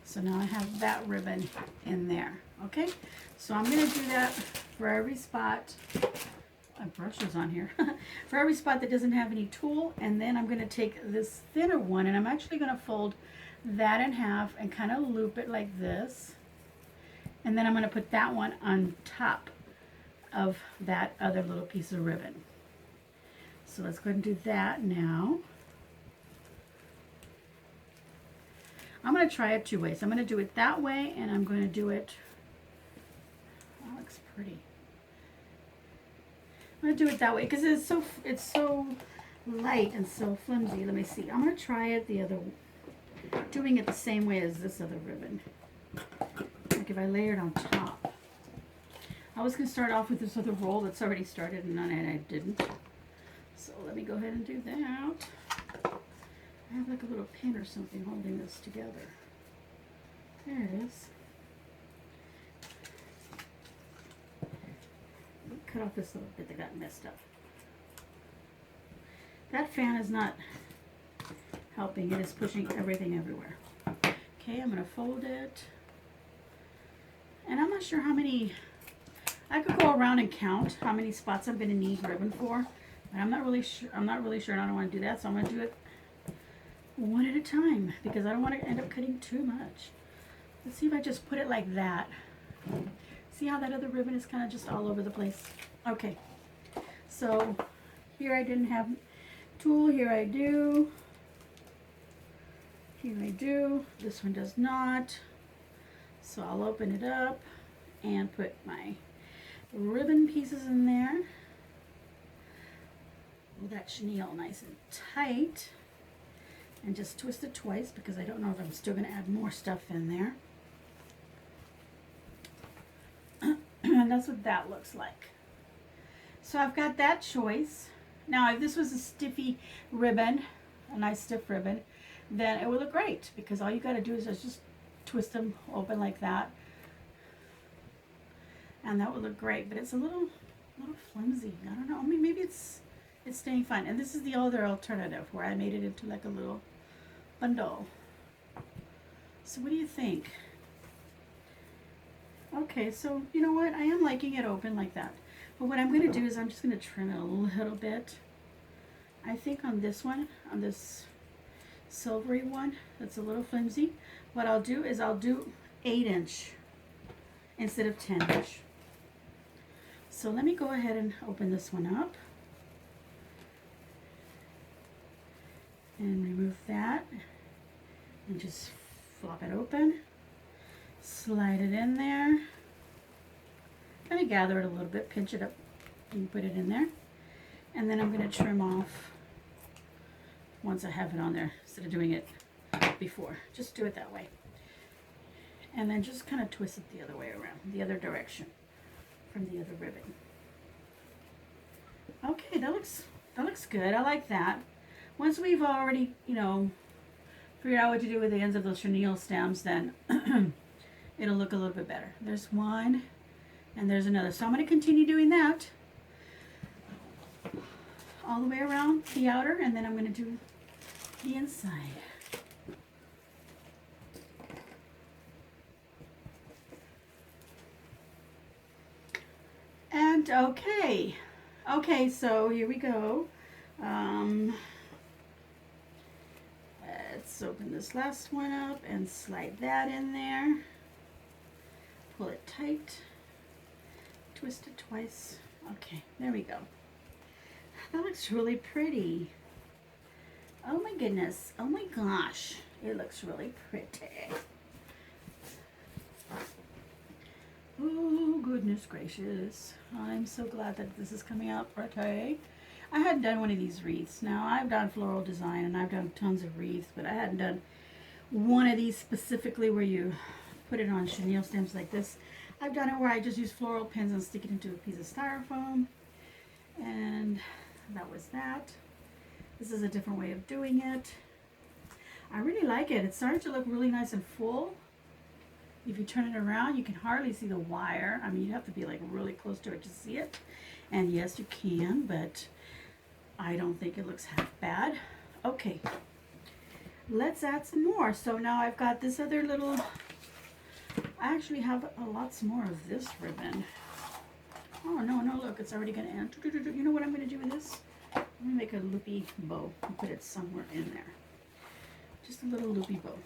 So now I have that ribbon in there. Okay, so I'm going to do that for every spot brushes on here. For every spot that doesn't have any tulle, and then I'm going to take this thinner one and I'm actually going to fold that in half and kind of loop it like this, and then I'm going to put that one on top of that other little piece of ribbon. So let's go ahead and do that now. I'm going to try it two ways. I'm going to do it that way, and I'm going to do it, that looks pretty. I'm going to do it that way because it's so light and so flimsy. Let me see. I'm going to try it the other, doing it the same way as this other ribbon. Like if I layer it on top. I was going to start off with this other roll that's already started, and I didn't. So let me go ahead and do that. I have like a little pin or something holding this together. There it is. Cut off this little bit that got messed up. That fan is not helping. It is pushing everything everywhere. Okay, I'm going to fold it. And I'm not sure how many, I could go around and count how many spots I'm going to need ribbon for. But I'm not really sure, and I don't want to do that, so I'm going to do it one at a time because I don't want to end up cutting too much. Let's see if I just put it like that. See how that other ribbon is kind of just all over the place? Okay, so here I didn't have tulle, here I do. Here I do. This one does not. So I'll open it up and put my ribbon pieces in there. Pull that chenille nice and tight. And just twist it twice because I don't know if I'm still going to add more stuff in there. And that's what that looks like. So I've got that choice. Now if this was a stiffy ribbon, a nice stiff ribbon, then it would look great because all you got to do is just twist them open like that. And that would look great, but it's a little flimsy. I don't know. I mean, maybe it's staying fine. And this is the other alternative where I made it into like a little bundle. So what do you think? Okay, so you know what? I am liking it open like that. But what I'm going to do is I'm just going to trim it a little bit. I think on this one, on this silvery one, that's a little flimsy. What I'll do is I'll do 8" instead of 10". So let me go ahead and open this one up. And remove that. And just flop it open. Slide it in there. Kind of gather it a little bit, pinch it up, and put it in there. And then I'm going to trim off once I have it on there instead of doing it before. Just do it that way. And then just kind of twist it the other way around, the other direction from the other ribbon. Okay, that looks good. I like that. Once we've already, you know, figured out what to do with the ends of those chenille stems, then it'll look a little bit better. There's one, and there's another. So I'm going to continue doing that all the way around the outer, and then I'm going to do the inside. And okay, so here we go. Let's open this last one up and slide that in there. Pull it tight. Twist it twice. Okay, there we go. That looks really pretty. Oh my goodness. Oh my gosh. It looks really pretty. Oh goodness gracious. I'm so glad that this is coming out pretty. I hadn't done one of these wreaths. Now I've done floral design and I've done tons of wreaths, but I hadn't done one of these specifically where you put it on chenille stems like this. I've done it where I just use floral pins and stick it into a piece of styrofoam. And that was that. This is a different way of doing it. I really like it. It's starting to look really nice and full. If you turn it around, you can hardly see the wire. I mean, you have to be like really close to it to see it. And yes, you can, but I don't think it looks half bad. Okay, let's add some more. So now I've got this other little, I actually have lots more of this ribbon. Oh, no, no, look, it's already going to end. You know what I'm going to do with this? I'm going to make a loopy bow and put it somewhere in there. Just a little loopy bow.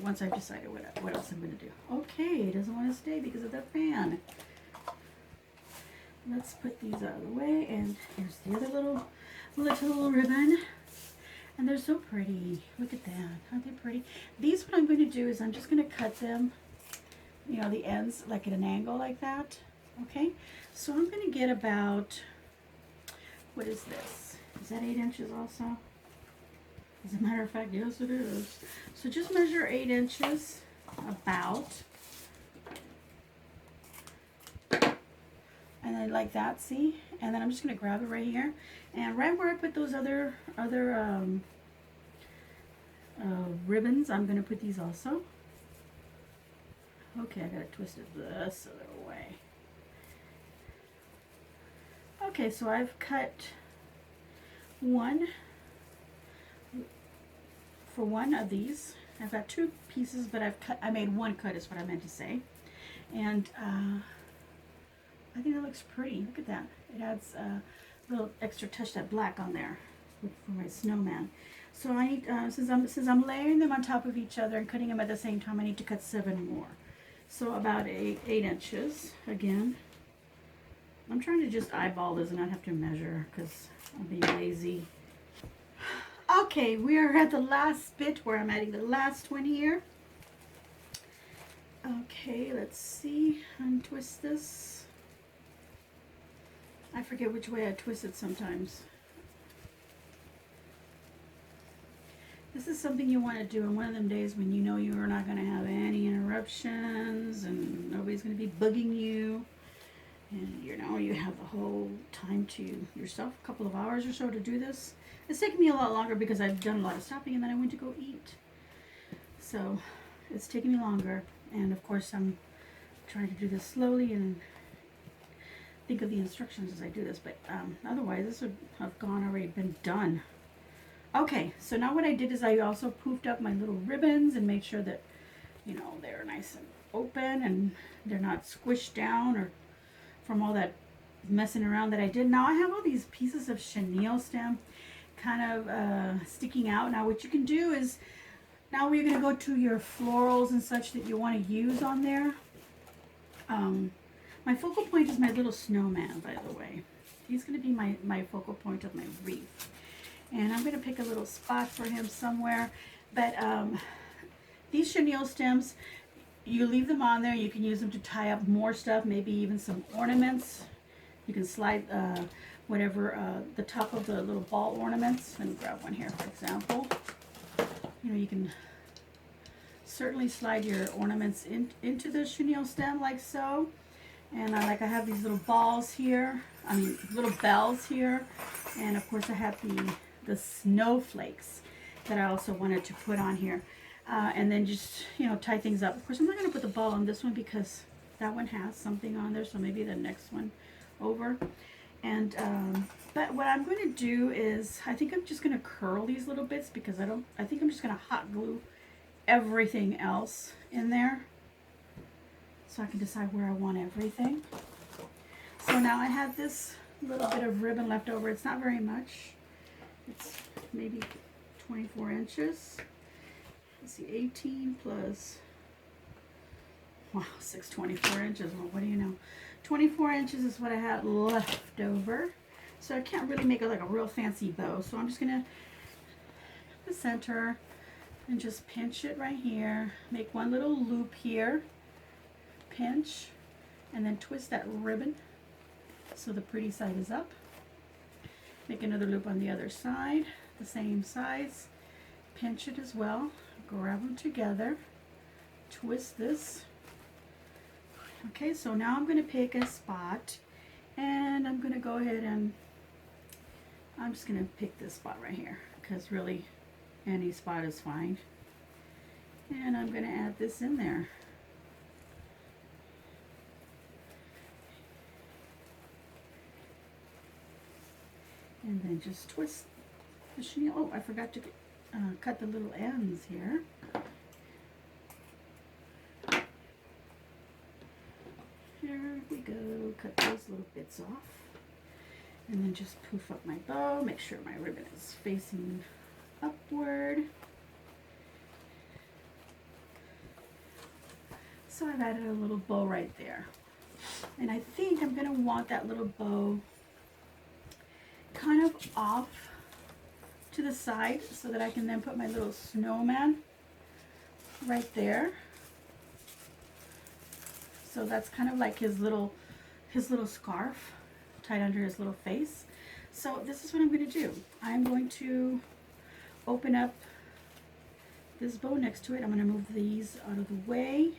Once I've decided what else I'm going to do. Okay, it doesn't want to stay because of that fan. Let's put these out of the way, and here's the other little ribbon. And they're so pretty. Look at that. Aren't they pretty? These, what I'm going to do is I'm just going to cut them, you know, the ends like at an angle like that. Okay, so I'm going to get about, what is this? Is that 8 inches also? As a matter of fact, yes it is. So just measure 8 inches, about. And then like that, see? And then I'm just going to grab it right here. And right where I put those other ribbons, I'm going to put these also. Okay, I got to twist it this other way. Okay, so I've cut one for one of these. I've got 2 pieces, but I made 1 cut is what I meant to say. And I think that looks pretty. Look at that. It adds a little extra touch, that black on there for my snowman. So I need, since I'm layering them on top of each other and cutting them at the same time, I need to cut 7 more. So about 8 inches again. I'm trying to just eyeball this and not have to measure because I'm being lazy. Okay, we are at the last bit where I'm adding the last one here. Okay, let's see. Untwist this. I forget which way I twist it sometimes. This is something you want to do on one of them days when you know you are not going to have any interruptions and nobody's going to be bugging you. And you know, you have the whole time to yourself, a couple of hours or so to do this. It's taken me a lot longer because I've done a lot of stopping and then I went to go eat. So it's taking me longer. And of course I'm trying to do this slowly and think of the instructions as I do this. But otherwise this would have already been done. Okay, so now what I did is I also poofed up my little ribbons and made sure that, you know, they're nice and open and they're not squished down or from all that messing around that I did. Now I have all these pieces of chenille stem kind of sticking out. Now what you can do is, now we're going to go to your florals and such that you want to use on there. My focal point is my little snowman, by the way. He's going to be my focal point of my wreath. And I'm going to pick a little spot for him somewhere. But these chenille stems, you leave them on there. You can use them to tie up more stuff, maybe even some ornaments. You can slide whatever, the top of the little ball ornaments. Let me grab one here, for example. You know, you can certainly slide your ornaments into the chenille stem like so. And I have these little balls here, little bells here. And of course I have the snowflakes that I also wanted to put on here. And then just, you know, tie things up. Of course, I'm not going to put the ball on this one because that one has something on there. So maybe the next one over. And, but what I'm going to do is, I think I'm just going to curl these little bits because I think I'm just going to hot glue everything else in there. So I can decide where I want everything. So now I have this little bit of ribbon left over. It's not very much. It's maybe 24 inches. Let's see, 18 plus, wow, 24 inches. Well, what do you know? 24 inches is what I had left over. So I can't really make it like a real fancy bow. So I'm just going to the center and just pinch it right here. Make one little loop here. Pinch. And then twist that ribbon so the pretty side is up. Make another loop on the other side, the same size. Pinch it as well. Grab them together, twist this. Okay, so now I'm going to pick a spot and I'm going to go ahead and I'm just going to pick this spot right here because really any spot is fine. And I'm going to add this in there. And then just twist the chenille. Oh, I forgot to cut the little ends here. Here we go, cut those little bits off. And then just poof up my bow. Make sure my ribbon is facing upward. So I've added a little bow right there. And I think I'm going to want that little bow kind of off to the side so that I can then put my little snowman right there. So that's kind of like his little scarf tied under his little face. So this is what I'm going to do. I'm going to open up this bow next to it. I'm going to move these out of the way.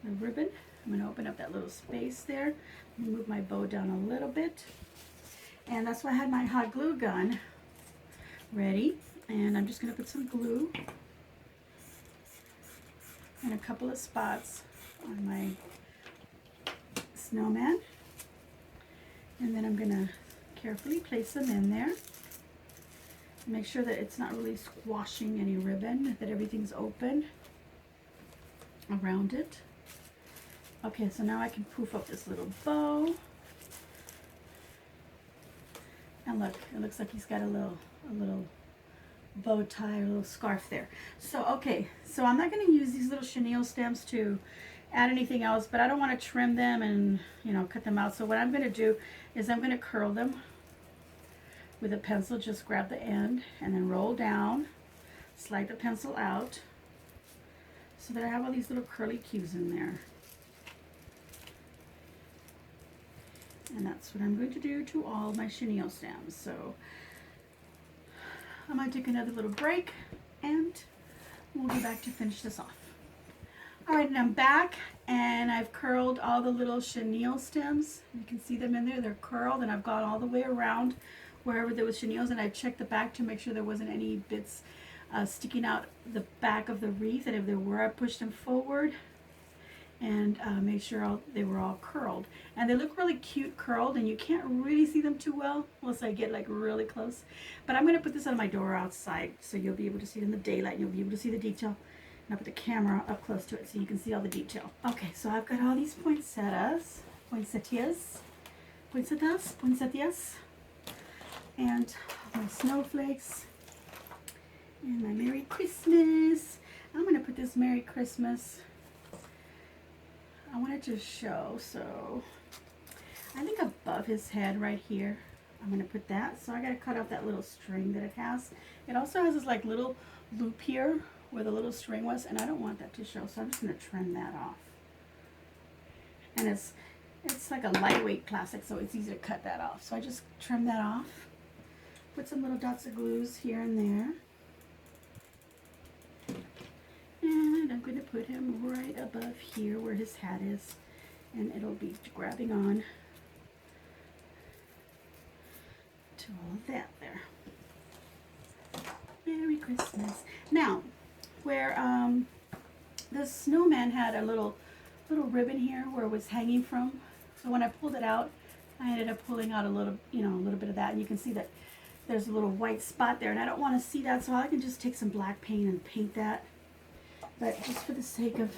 The ribbon. I'm going to open up that little space there. Move my bow down a little bit. And that's why I had my hot glue gun ready. And I'm just going to put some glue in a couple of spots on my snowman. And then I'm going to carefully place them in there. Make sure that it's not really squashing any ribbon, that everything's open around it. Okay, so now I can poof up this little bow. And look, it looks like he's got a little bow tie or a little scarf there. So, okay, so I'm not going to use these little chenille stems to add anything else, but I don't want to trim them and, you know, cut them out. So what I'm going to do is I'm going to curl them with a pencil. Just grab the end and then roll down, slide the pencil out so that I have all these little curly cues in there. And that's what I'm going to do to all my chenille stems. So I'm going to take another little break and we'll be back to finish this off. All right, and I'm back and I've curled all the little chenille stems. You can see them in there. They're curled and I've gone all the way around wherever there was chenilles, and I checked the back to make sure there wasn't any bits sticking out the back of the wreath, and if there were, I pushed them forward and made sure they were all curled. And they look really cute curled, and you can't really see them too well unless I get like really close. But I'm going to put this on my door outside so you'll be able to see it in the daylight and you'll be able to see the detail. And I'll put the camera up close to it so you can see all the detail. Okay, so I've got all these poinsettias, and my snowflakes, and my Merry Christmas. I'm going to put this Merry Christmas, I wanted to show, so I think above his head right here, I'm going to put that. So I got to cut out that little string that it has. It also has this like little loop here where the little string was, and I don't want that to show, so I'm just going to trim that off. And it's like a lightweight plastic, so it's easy to cut that off. So I just trim that off. Put some little dots of glues here and there. And I'm going to put him right above here where his hat is. And it'll be grabbing on to all of that there. Merry Christmas. Now, where the snowman had a little ribbon here where it was hanging from. So when I pulled it out, I ended up pulling out a little bit of that. And you can see that there's a little white spot there, and I don't want to see that, so I can just take some black paint and paint that. But just for the sake of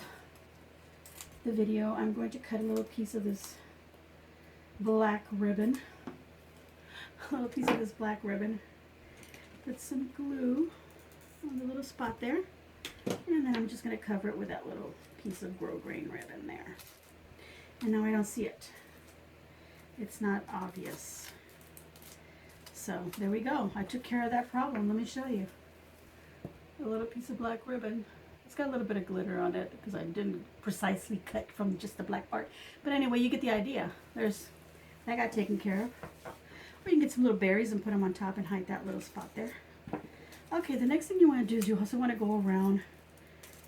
the video, I'm going to cut a little piece of this black ribbon. Put some glue on the little spot there, and then I'm just going to cover it with that little piece of grosgrain ribbon there. And now I don't see it. It's not obvious. So there we go. I took care of that problem. Let me show you. A little piece of black ribbon. It's got a little bit of glitter on it because I didn't precisely cut from just the black part. But anyway, you get the idea. That got taken care of. Or you can get some little berries and put them on top and hide that little spot there. Okay, the next thing you want to do is you also want to go around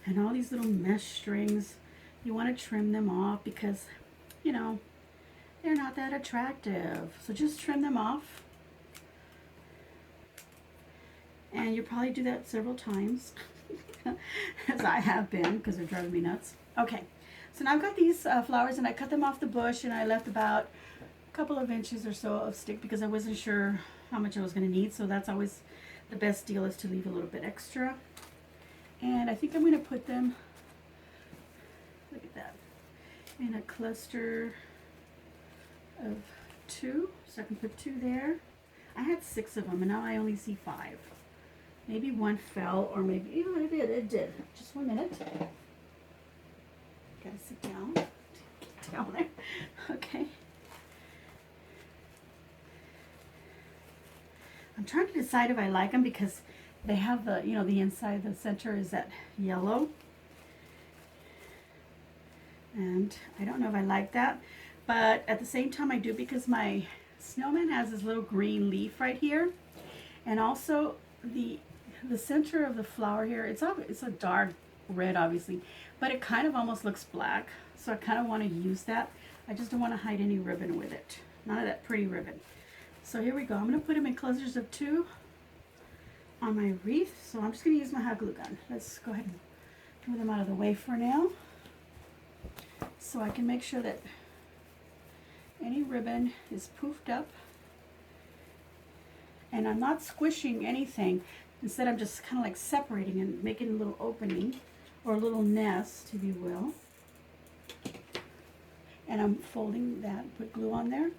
and all these little mesh strings, you want to trim them off because, you know, they're not that attractive. So just trim them off. And you probably do that several times, as I have been, because they're driving me nuts. Okay, so now I've got these flowers, and I cut them off the bush, and I left about a couple of inches or so of stick because I wasn't sure how much I was going to need. So that's always the best deal, is to leave a little bit extra. And I think I'm going to put them, look at that, in a cluster of 2, so I can put 2 there. I had 6 of them, and now I only see 5. Maybe one fell, or maybe, you know, it did. Just 1 minute. Gotta sit down. Get down there. Okay. I'm trying to decide if I like them because they have the, you know, the inside, the center is that yellow. And I don't know if I like that, but at the same time I do, because my snowman has this little green leaf right here. And also the center of the flower here, it's a dark red obviously, but it kind of almost looks black. So I kind of want to use that. I just don't want to hide any ribbon with it. None of that pretty ribbon. So here we go. I'm going to put them in clusters of 2 on my wreath. So I'm just going to use my hot glue gun. Let's go ahead and move them out of the way for now, so I can make sure that any ribbon is poofed up. And I'm not squishing anything. Instead, I'm just kind of like separating and making a little opening, or a little nest, if you will. And I'm folding that, put glue on there.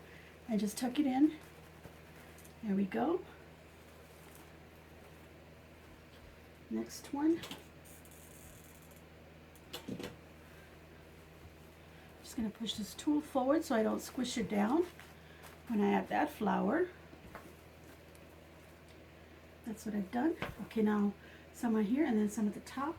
I just tuck it in. There we go. Next one. Just going to push this tool forward so I don't squish it down when I add that flower. That's what I've done. Okay, now some on here and then some at the top.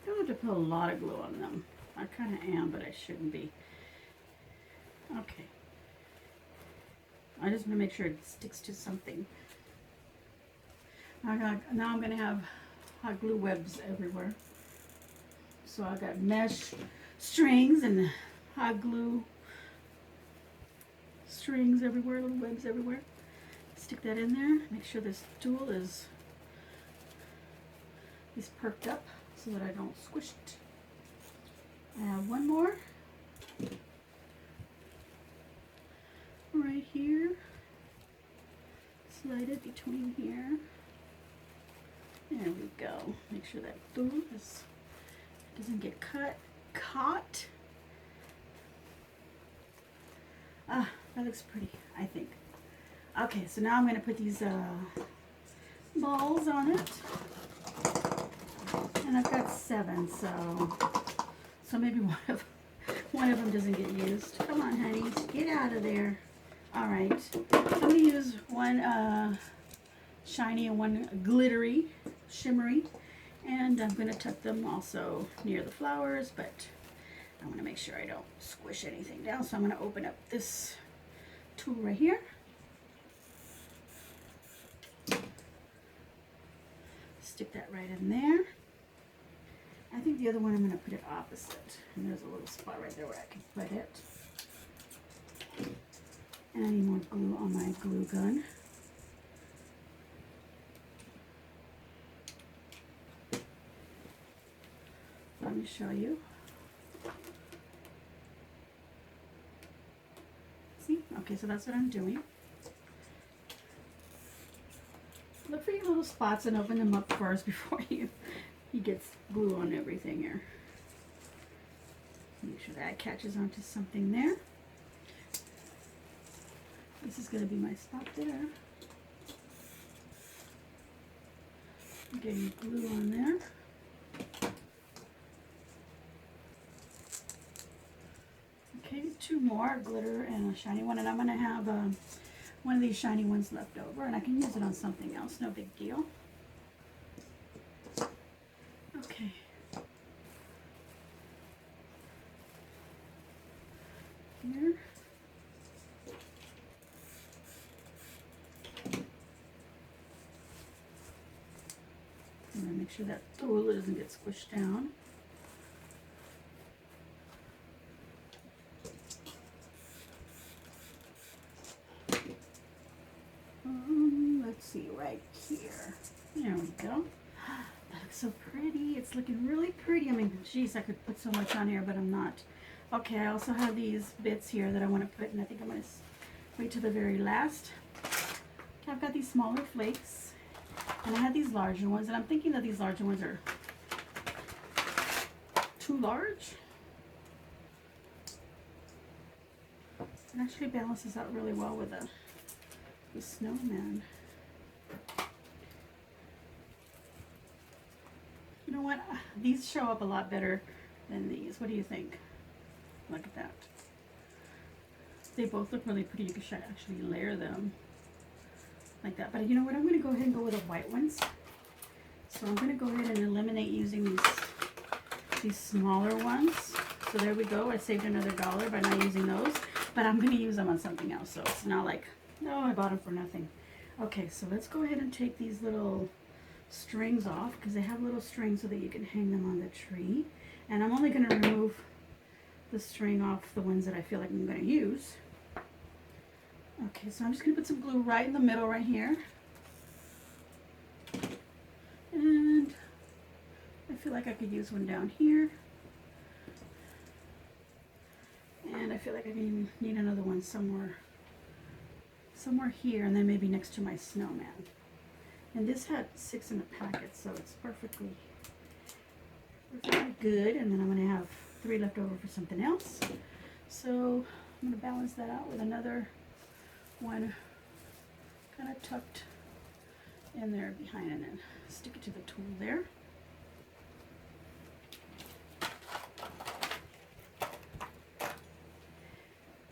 I don't have to put a lot of glue on them. I kind of am, but I shouldn't be. Okay. I just want to make sure it sticks to something. Now I'm going to have hot glue webs everywhere. So I got mesh strings and hot glue strings everywhere, little webs everywhere. Stick that in there. Make sure this tool is perked up so that I don't squish it. I have one more right here. Slide it between here. There we go. Make sure that tool doesn't get caught. Ah, that looks pretty, I think. Okay, so now I'm going to put these balls on it. And I've got 7, so maybe one of them doesn't get used. Come on, honey, get out of there. All right, I'm going to use one shiny and one glittery, shimmery, and I'm going to tuck them also near the flowers, but I want to make sure I don't squish anything down. So I'm going to open up this tool right here. Stick that right in there. I think the other one I'm going to put it opposite. And there's a little spot right there where I can put it. And I need more glue on my glue gun. Let me show you. See? Okay, so that's what I'm doing. Look for your little spots and open them up first before he gets glue on everything here. Make sure that catches onto something there. This is going to be my spot there. I'm getting glue on there. Okay, 2 more, glitter and a shiny one, and I'm going to have one of these shiny ones left over, and I can use it on something else, no big deal. Okay. Here. I'm going to make sure that tool doesn't get squished down. Let's see, right here. There go. That looks so pretty. It's looking really pretty. I mean, geez, I could put so much on here, but I'm not. Okay, I also have these bits here that I want to put, and I think I'm going to wait till the very last. Okay, I've got these smaller flakes, and I have these larger ones, and I'm thinking that these larger ones are too large. It actually balances out really well with the snowman. You know what? These show up a lot better than these. What do you think? Look at that. They both look really pretty. You could actually layer them like that. But you know what? I'm going to go ahead and go with the white ones. So I'm going to go ahead and eliminate using these smaller ones. So there we go. I saved another $1 by not using those. But I'm going to use them on something else. So it's not like, no, I bought them for nothing. Okay, so let's go ahead and take these little strings off, because they have little strings so that you can hang them on the tree. And I'm only going to remove the string off the ones that I feel like I'm going to use. Okay, so I'm just going to put some glue right in the middle right here. And I feel like I could use one down here. And I feel like I need another one somewhere here, and then maybe next to my snowman. And this had 6 in the packet, so it's perfectly good. And then I'm going to have 3 left over for something else. So I'm going to balance that out with another one kind of tucked in there behind, and then stick it to the tool there.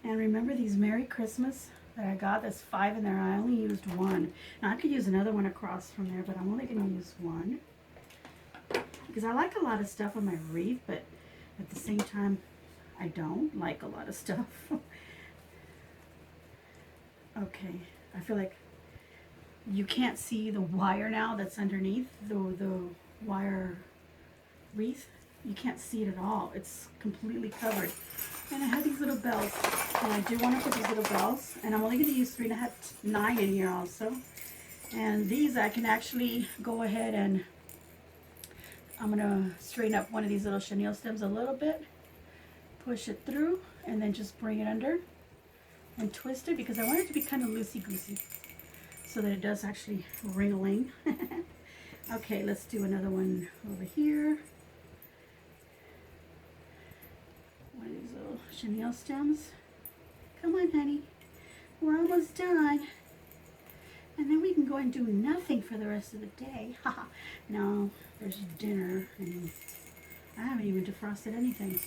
And remember these Merry Christmas that I got? There's 5 in there. I only used 1. Now I could use another one across from there, but I'm only going to use 1. Because I like a lot of stuff on my wreath, but at the same time, I don't like a lot of stuff. Okay, I feel like you can't see the wire now that's underneath the wire wreath. You can't see it at all. It's completely covered. And I have these little bells, and I do want to put these little bells, and I'm only going to use 3.5 in here also. And these I can actually go ahead and I'm going to straighten up one of these little chenille stems a little bit, push it through, and then just bring it under and twist it, because I want it to be kind of loosey-goosey so that it does actually ring-a-ling. Okay, let's do another one over here. One of these little chenille stems. Come on, honey. We're almost done. And then we can go and do nothing for the rest of the day. No, there's dinner, and I haven't even defrosted anything.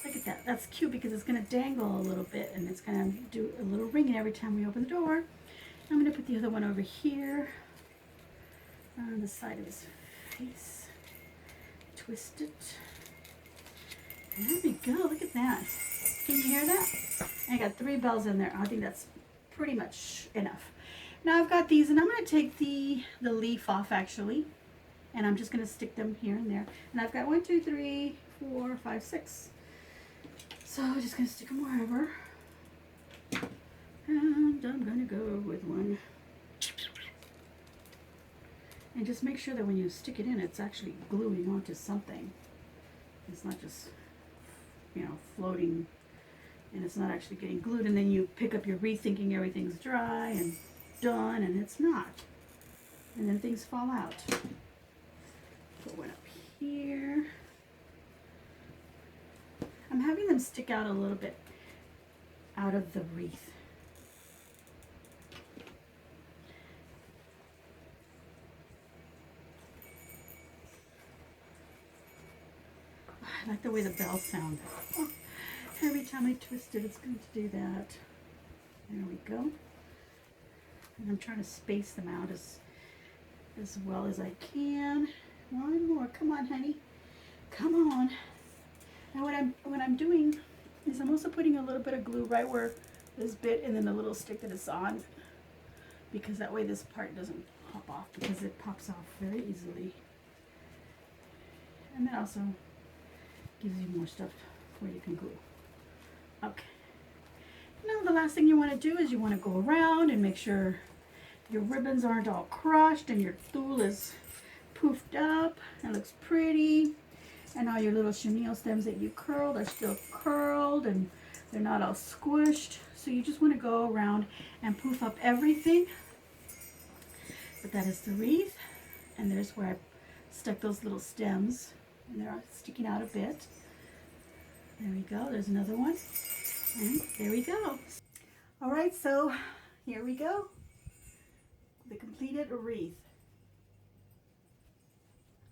Look at that. That's cute because it's going to dangle a little bit, and it's going to do a little ringing every time we open the door. I'm going to put the other one over here on the side of his face. Twist it. And there we go. Look at that. Can you hear that? I got 3 bells in there. I think that's pretty much enough. Now I've got these, and I'm going to take the leaf off actually, and I'm just going to stick them here and there. And I've got 1, 2, 3, 4, 5, 6. So I'm just going to stick them wherever. And I'm going to go with one. And just make sure that when you stick it in, it's actually gluing onto something. It's not just, you know, floating, and it's not actually getting glued. And then you pick up your wreath thinking everything's dry and done, and it's not. And then things fall out. Put one up here. I'm having them stick out a little bit out of the wreath. I like the way the bells sound. Oh, every time I twist it, it's going to do that. There we go. And I'm trying to space them out as well as I can. One more. Come on, honey. Come on. Now what I'm doing is I'm also putting a little bit of glue right where this bit and then the little stick that it's on, because that way this part doesn't pop off, because it pops off very easily. And that also gives you more stuff where you can glue. Okay. Now the last thing you want to do is you want to go around and make sure your ribbons aren't all crushed and your tulle is poofed up. It looks pretty. And all your little chenille stems that you curled are still curled and they're not all squished. So you just want to go around and poof up everything. But that is the wreath. And there's where I stuck those little stems. And they're sticking out a bit. There we go. There's another one. And there we go. All right, so here we go. The completed wreath.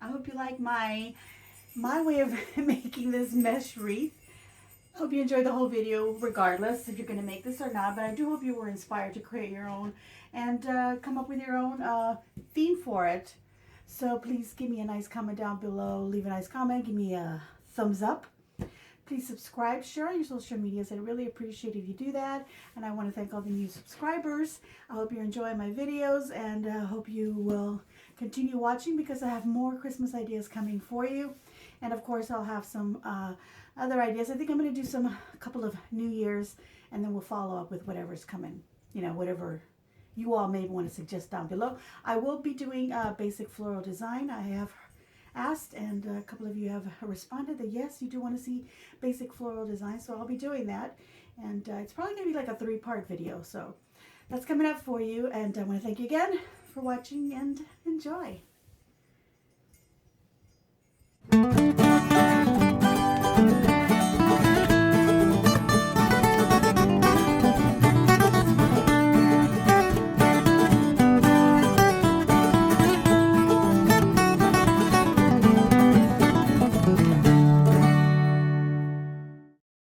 I hope you like my way of making this mesh wreath. I hope you enjoyed the whole video regardless if you're going to make this or not, but I do hope you were inspired to create your own and come up with your own theme for it. So please give me a nice comment down below, leave a nice comment, give me a thumbs up. Please subscribe, share on your social medias. I'd really appreciate if you do that. And I want to thank all the new subscribers. I hope you're enjoying my videos and I hope you will continue watching because I have more Christmas ideas coming for you. And of course, I'll have some other ideas. I think I'm going to do a couple of New Year's and then we'll follow up with whatever's coming. You know, whatever you all may want to suggest down below. I will be doing basic floral design. I have asked and a couple of you have responded that yes, you do want to see basic floral design, so I'll be doing that, and it's probably going to be like a 3-part video, so that's coming up for you. And I want to thank you again for watching and enjoy.